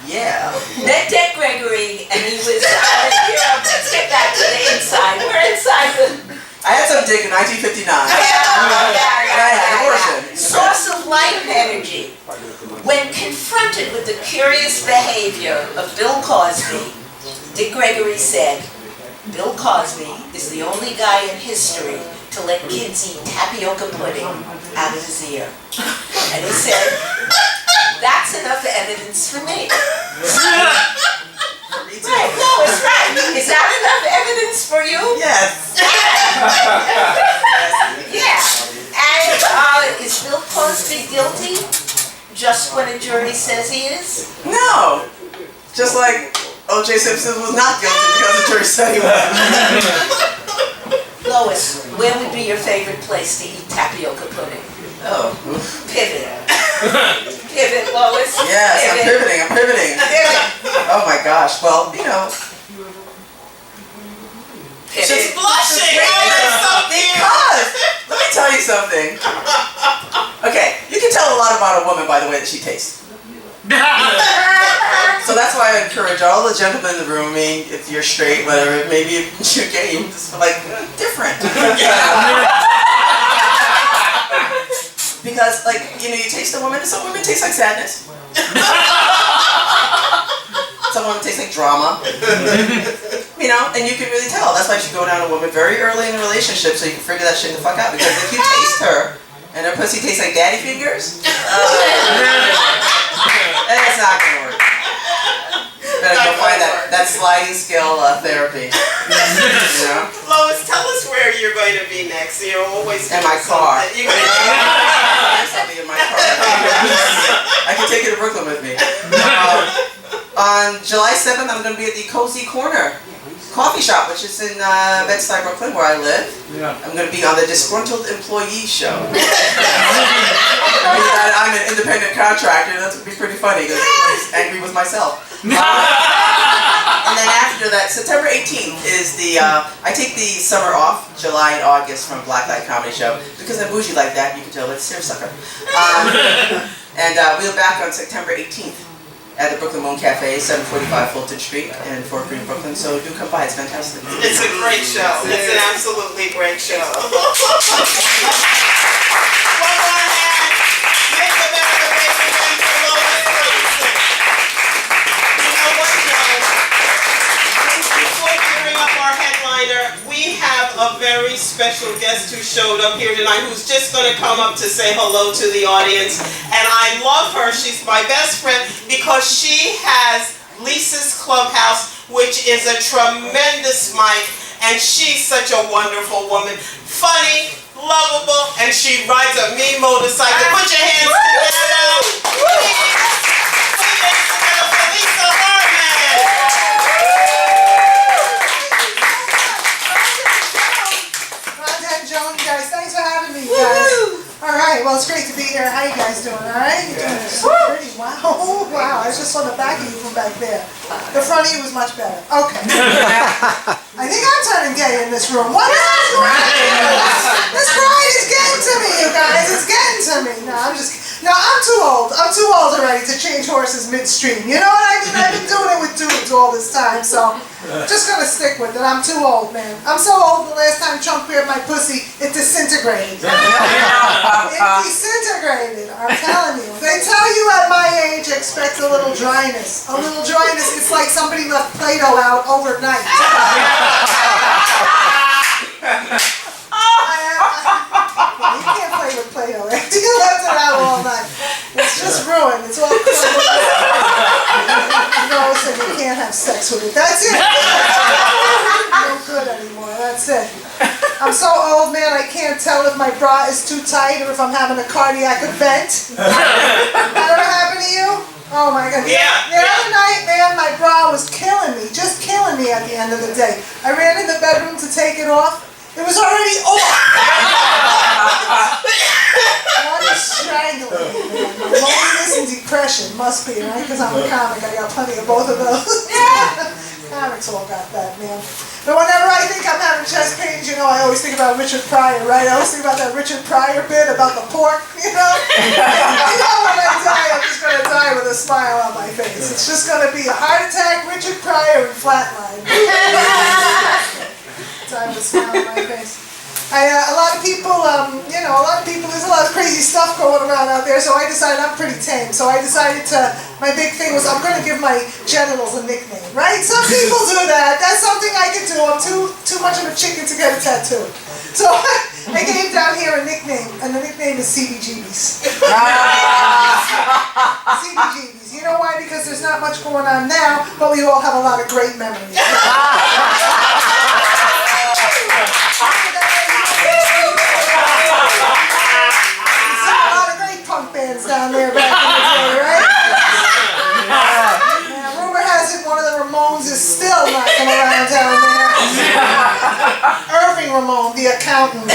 Yeah. Met Dick Gregory, and he was, let's get back to the inside. We're inside the... I had some dick in 1959. And I had abortion. Source of life energy. When confronted with the curious behavior of Bill Cosby, Dick Gregory said, Bill Cosby is the only guy in history to let kids eat tapioca pudding out of his ear. And he said, that's enough evidence for me. Right, no, it's right. Is that enough evidence for you? Yes. Yeah. And is Bill Cosby guilty just when a jury says he is? No. Just like O.J. Simpson was not guilty because the jury said he was. Lois, where would be your favorite place to eat tapioca pudding? Oh. Pivot. Pivot, Lois. Yes, pivot. I'm pivoting. Oh my gosh. Well, you know. Pivot. She's blushing. Because, let me tell you something. Okay, You can tell a lot about a woman by the way that she tastes. So that's why I encourage all the gentlemen in the room, I mean, if you're straight, whatever, maybe if you're gay, you just like, different. Because, like, you know, you taste a woman, and some women taste like sadness. Some women taste like drama. You know, and you can really tell. That's why you should go down a woman very early in a relationship so you can figure that shit the fuck out. Because if you taste her, and her pussy tastes like daddy fingers, it's not gonna work. Better go find that sliding scale therapy. You know? Lois, tell us where you're going to be next. You're always In my car. You're gonna I'll be in my car. I can take you to Brooklyn with me. On July 7th, I'm going to be at the Cozy Corner coffee shop, which is in Bed-Stuy, Brooklyn, where I live. Yeah. I'm going to be on the Disgruntled Employee Show. I'm an independent contractor. That's going to be pretty funny because I'm angry with myself. And then after that, September 18th is the, I take the summer off, July and August, from Blacklight Comedy Show. Because I'm bougie like that, you can tell it's seersucker. And we're back on September 18th. At the Brooklyn Moon Cafe, 745 Fulton Street in Fort Greene, Brooklyn. So do come by, it's fantastic. It's a great show. It's an absolutely great show. One more hand. Make a better baby again for Lois, please. You know what, Joan? Before we bring up our headliner, we have a very special guest who showed up here tonight who's just going to come up to say hello to the audience. And I love her. She's my best friend because she has Lisa's Clubhouse, which is a tremendous mic, and she's such a wonderful woman. Funny, lovable, and she rides a mean motorcycle. Put your hands together. Please. Put your hands together for Lisa Harmon. Rhonda and Joan, you guys, thanks for having me, you guys. All right, well, it's great to be here. How you guys doing? All right, you're doing so pretty. Wow, wow. I was just on the back of you from back there. The front of you was much better. Okay. I think I'm turning gay in this room. What is this pride? This pride is getting to me, you guys. It's getting to me. No, I'm too old. I'm too old already to change horses midstream. You know what I mean? I've been doing it with dudes all this time, so just gonna stick with it. I'm too old, man. I'm so old. The last time Chunk grabbed my pussy, it disintegrated. It disintegrated. I'm telling you. They tell you at my age, expect a little dryness. A little dryness. It's like somebody left Play-Doh out overnight. You can't play with Play-Doh after you left it out all night. It's just ruined. It's all crumbled. No, so you can't have sex with it. That's it. No good anymore. That's it. I'm so old, man, I can't tell if my bra is too tight or if I'm having a cardiac event. That ever happened to you? Oh my God. Yeah. The other night, man, my bra was killing me, just killing me at the end of the day. I ran in the bedroom to take it off. It was already off. One is strangling me, man. My loneliness and depression must be, right? Because I'm a comic. I got plenty of both of those. Comics all got that, man. But whenever I think I'm having chest pains, you know, I always think about Richard Pryor, right? I always think about that Richard Pryor bit about the pork, you know? You know, when I die, I'm just going to die with a smile on my face. It's just going to be a heart attack, Richard Pryor, and flatline. Die with a smile on my face. A lot of people, there's a lot of crazy stuff going around out there, so I decided I'm pretty tame. So I decided my big thing was I'm going to give my genitals a nickname, right? Some people do that. That's something I can do. I'm too much of a chicken to get a tattoo. So I gave down here a nickname, and the nickname is CBGBs. CBGBs. You know why? Because there's not much going on now, but we all have a lot of great memories. Punk bands down there back in the day, right? Yeah, rumor has it one of the Ramones is still knocking around down there. Irving Ramone, the accountant.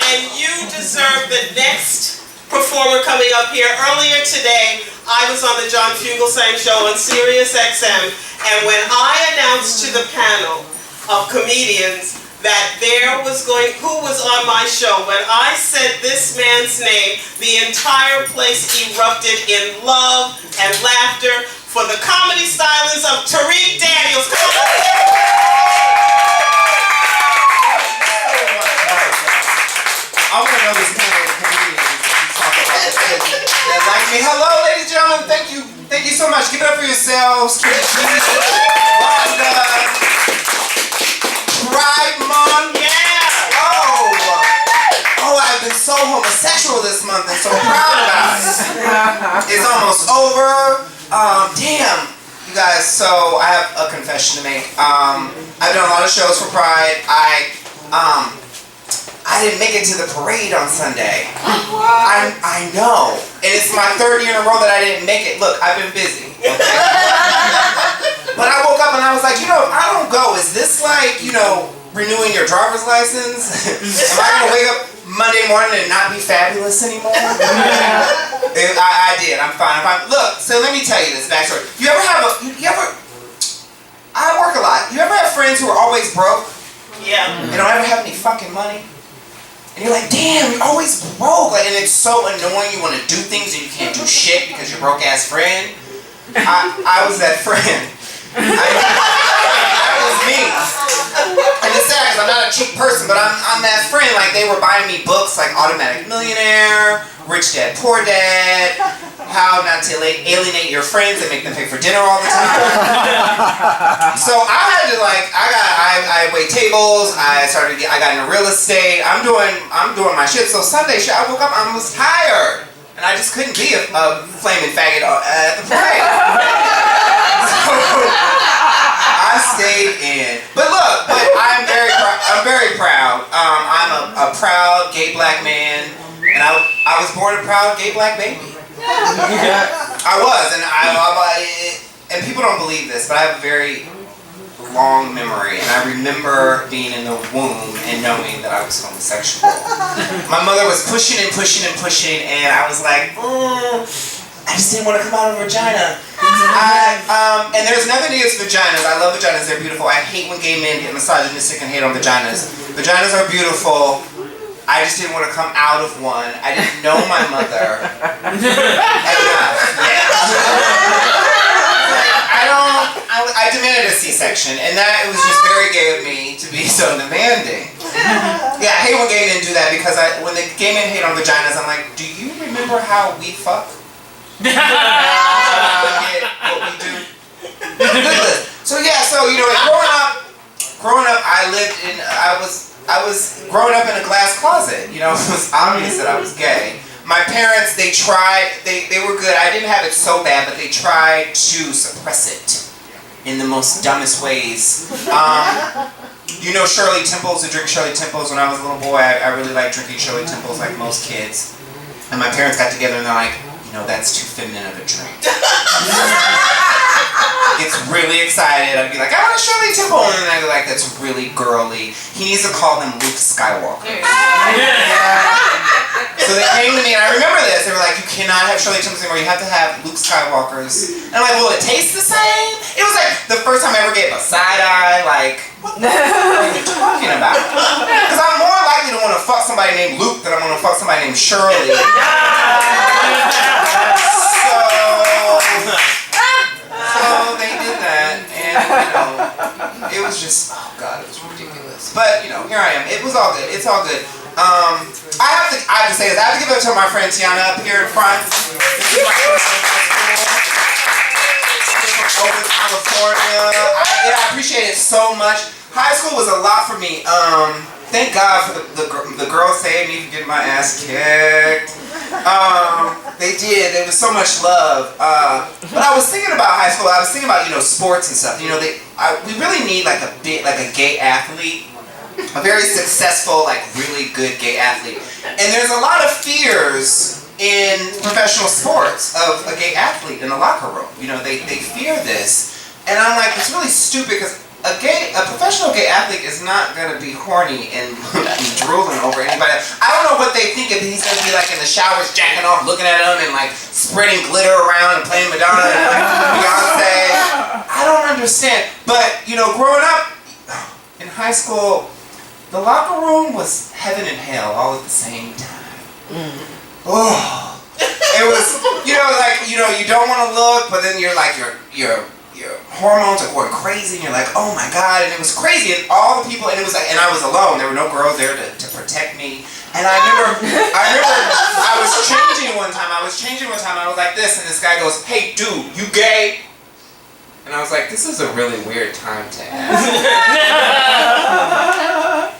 And coming up here. Earlier today, I was on the John Fugelsang show on Sirius XM, and when I announced to the panel of comedians that there was who was on my show, when I said this man's name, the entire place erupted in love and laughter for the comedy stylist of Tarik Daniels. Come on. I want to know this panel of comedians who talk about this kid that like me. Hello, ladies and gentlemen. Thank you so much. Give it up for yourselves. Rhonda. Friedman. Yeah. Oh, I've been so homosexual this month and so proud about it. It's almost over. Damn. You guys, so I have a confession to make. I've done a lot of shows for Pride. I didn't make it to the parade on Sunday. I know. And it's my third year in a row that I didn't make it. Look, I've been busy. Okay? But I woke up and I was like, if I don't go, is this like, renewing your driver's license? Am I going to wake up Monday morning and not be fabulous anymore? I did. I'm fine. Look, so let me tell you this backstory. I work a lot. You ever have friends who are always broke? Yeah. They don't ever have any fucking money? And you're like, damn, you're always broke. And it's so annoying. You want to do things and you can't do shit because your broke ass friend. I was that friend. That was me. And it's sad because I'm not a cheap person, but I'm that friend. Like, they were buying me books like Automatic Millionaire, Rich Dad, Poor Dad, How Not to Alienate Your Friends and Make Them Pay for Dinner all the time. So I had to I wait tables. I got into real estate. I'm doing my shit. So Sunday, I woke up, I was tired, and I just couldn't be a flaming faggot at the parade. So I stayed in. But look, I'm very proud. I'm a proud gay black man, and I was born a proud gay black baby. I was, and people don't believe this, but I have a very long memory, and I remember being in the womb and knowing that I was homosexual. My mother was pushing and pushing and pushing, and I was like, I just didn't want to come out of a vagina. And there's nothing against vaginas. I love vaginas. They're beautiful. I hate when gay men get misogynistic and hate on vaginas. Vaginas are beautiful. I just didn't want to come out of one. I didn't know my mother enough. I demanded a C-section, and that it was just very gay of me to be so demanding. Yeah, I hate when gay men do that because when the gay men hate on vaginas, I'm like, do you remember how we fuck? Get what we do. So growing up, I was growing up in a glass closet. It was obvious that I was gay. My parents, they were good. I didn't have it so bad, but they tried to suppress it in the most dumbest ways. Shirley Temples, I drink Shirley Temples. When I was a little boy, I really liked drinking Shirley Temples like most kids. And my parents got together and they're like, that's too feminine of a drink. Gets really excited. I'd be like, I want a Shirley Temple. And then I'd be like, that's really girly. He needs to call them Luke Skywalker. So they came to me, and I remember this. They were like, you cannot have Shirley Temples anymore. You have to have Luke Skywalkers. And I'm like, will it taste the same? It was like the first time I ever gave a side eye. Like, what are you talking about? Because I'm more likely to want to fuck somebody named Luke than I want to fuck somebody named Shirley. So they did that, and it was just, oh god, it was ridiculous. But here I am. It was all good. It's all good. I have to say this. I have to give it to my friend Tiana up here in front. This is my first from California. I appreciate it so much. High school was a lot for me. Thank God for the girls saved me from getting my ass kicked. They did. There was so much love. But I was thinking about high school. I was thinking about sports and stuff. We really need like a gay athlete, a very successful, really good gay athlete. And there's a lot of fears in professional sports of a gay athlete in the locker room. They fear this, and I'm like, it's really stupid because a professional gay athlete is not gonna be horny and drooling over anybody. I don't know what they think if he's gonna be like in the showers jacking off, looking at them and like spreading glitter around and playing Madonna and like Beyonce. I don't understand. But you know, growing up in high school, the locker room was heaven and hell all at the same time. Oh, it was, you know, like, you know, you don't want to look, but then you're like your hormones are going crazy and you're like, oh my god, and it was crazy, and all the people, and it was like, and I was alone, there were no girls there to protect me, and I remember I was changing one time, I was like this, and this guy goes, hey dude, you gay? And I was like, this is a really weird time to ask.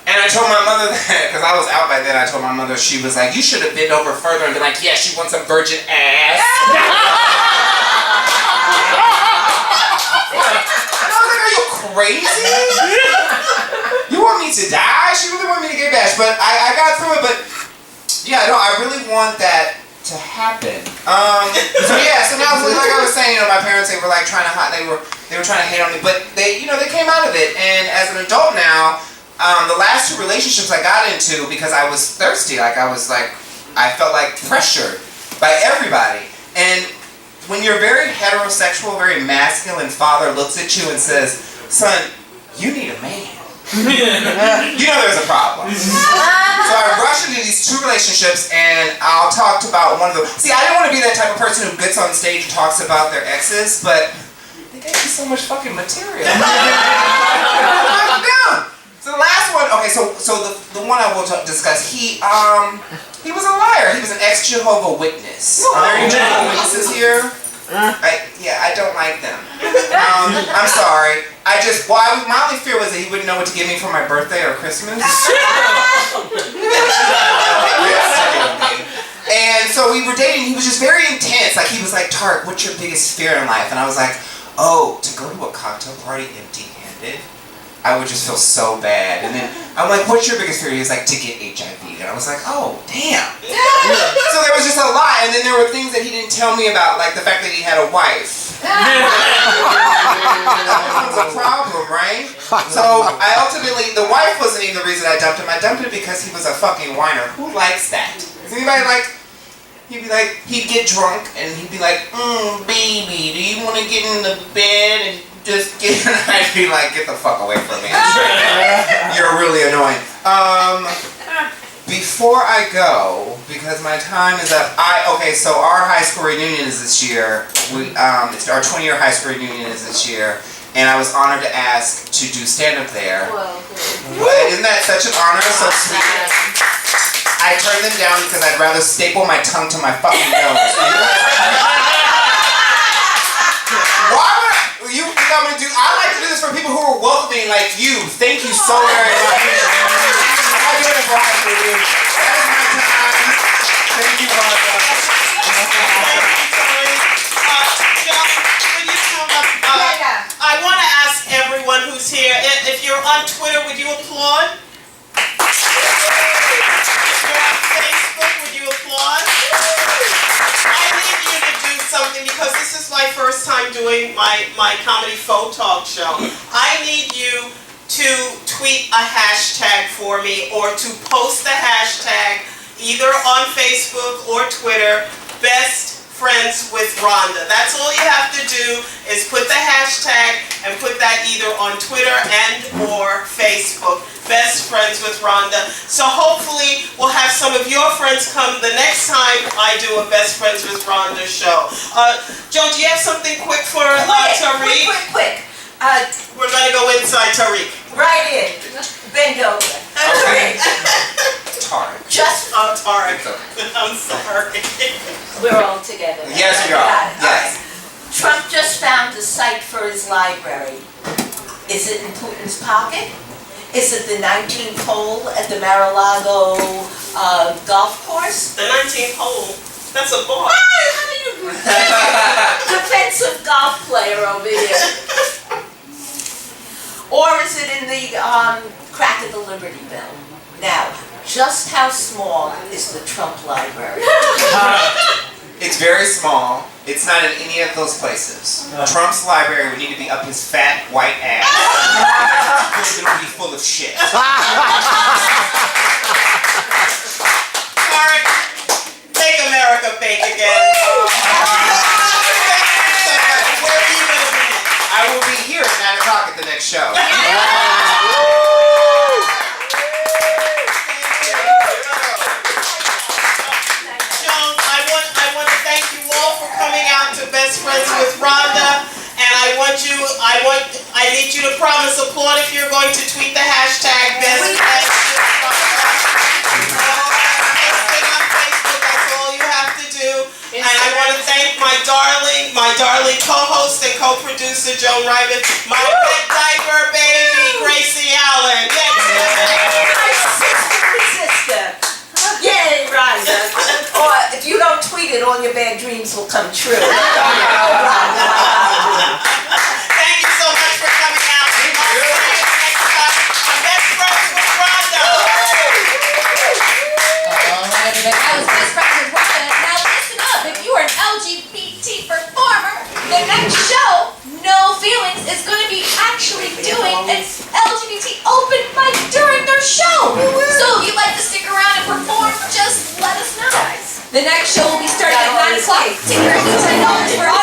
And I told my mother that, because I was out by then, I told my mother, she was like, you should have bent over further and been like, yeah, she wants some virgin ass. Crazy? You want me to die? She really wanted me to get bashed, but I got through it. But yeah, no, I really want that to happen. So yeah, so now like I was saying, you know, my parents, they were like trying to they were trying to hate on me, but they, you know, they came out of it. And as an adult now, the last 2 relationships I got into, because I was thirsty, like I felt like pressured by everybody. And when your very heterosexual, very masculine father looks at you and says, son, you need a man. You know there's a problem. So I rushed into these 2 relationships, and I'll talk about one of them. See, I didn't want to be that type of person who gets on stage and talks about their exes, but they gave me so much fucking material. So the last one, okay, so the one I will discuss, he was a liar. He was an ex-Jehovah's Witness. Are there any Jehovah's Witnesses here? I don't like them. I'm sorry. My only fear was that he wouldn't know what to give me for my birthday or Christmas. And so we were dating. He was just very intense. Like, he was like, Tarik, what's your biggest fear in life? And I was like, oh, to go to a cocktail party empty-handed? I would just feel so bad. And then I'm like, what's your biggest fear? He was like, to get HIV. And I was like, oh, damn. So there was just a lot. And then there were things that he didn't tell me about, like the fact that he had a wife. That was a problem, right? So I ultimately, the wife wasn't even the reason I dumped him. I dumped him because he was a fucking whiner. Who likes that? Is anybody like, he'd be like, he'd get drunk and he'd be like, baby, do you want to get in the bed and just get, I'd be like, get the fuck away from me. You're really annoying. Before I go, because my time is up, so our high school reunion is this year. It's our 20-year high school reunion is this year, and I was honored to ask to do stand-up there. Isn't that such an honor? So sweet. I turned them down because I'd rather staple my tongue to my fucking nose. Why would you think I'm gonna do? I like to do this for people who are welcoming, like you. Thank you so very much. I'm doing it for high school reunion. That is my time. Thank you, Rhonda. Joan, when you come up, I want to ask everyone who's here, if you're on Twitter, would you applaud? If you're on Facebook, would you applaud? I need you to do something, because this is my first time doing my comedy faux talk show. I need you to tweet a hashtag for me, or to post a hashtag either on Facebook or Twitter, Best Friends with Rhonda. That's all you have to do, is put the hashtag and put that either on Twitter and or Facebook. Best Friends with Rhonda. So hopefully we'll have some of your friends come the next time I do a Best Friends with Rhonda show. Joan, do you have something quick for Tarik? Quick. We're gonna go inside Tarik. Right in. Bend over. Okay. Tarik. Just Tarik. I'm sorry. we're all together. Yes, we are. Got it. Yes. Trump just found a site for his library. Is it in Putin's pocket? Is it the 19th hole at the Mar-a-Lago golf course? The 19th hole. That's a ball. How do you defensive golf player over here? Or is it in the crack of the Liberty Bell? Now, just how small is the Trump library? It's very small. It's not in any of those places. Trump's library would need to be up his fat white ass. Because it'll be full of shit. Tarik, make America bake again. Where are you going to be? I will be here at 9 o'clock at the next show. Joan, I want to thank you all for coming out to Best Friends with Rhonda, and I need you to promise applaud if you're going to tweet the hashtag Best Friends with Rhonda. Posting on Facebook, that's all you have to do. And I want to thank my darling co-host and co-producer Joan Reimuth, my wet diaper baby Gracie Allen. Yes, Sister. Yay, Rhonda. Or if you don't tweet it, all your bad dreams will come true. Thank you so much for coming out. I'll see you next time on Best Friends with Rhonda. Alright, everybody, that was Best Friends with Rhonda. Now listen up, if you are an LGBT performer, the next show, No Feelings, is going to be actually doing an LGBT open mic during their show. So if you'd like to stick around and perform, just let us know. The next show will be starting at 9 o'clock. Tickets are $10 for all.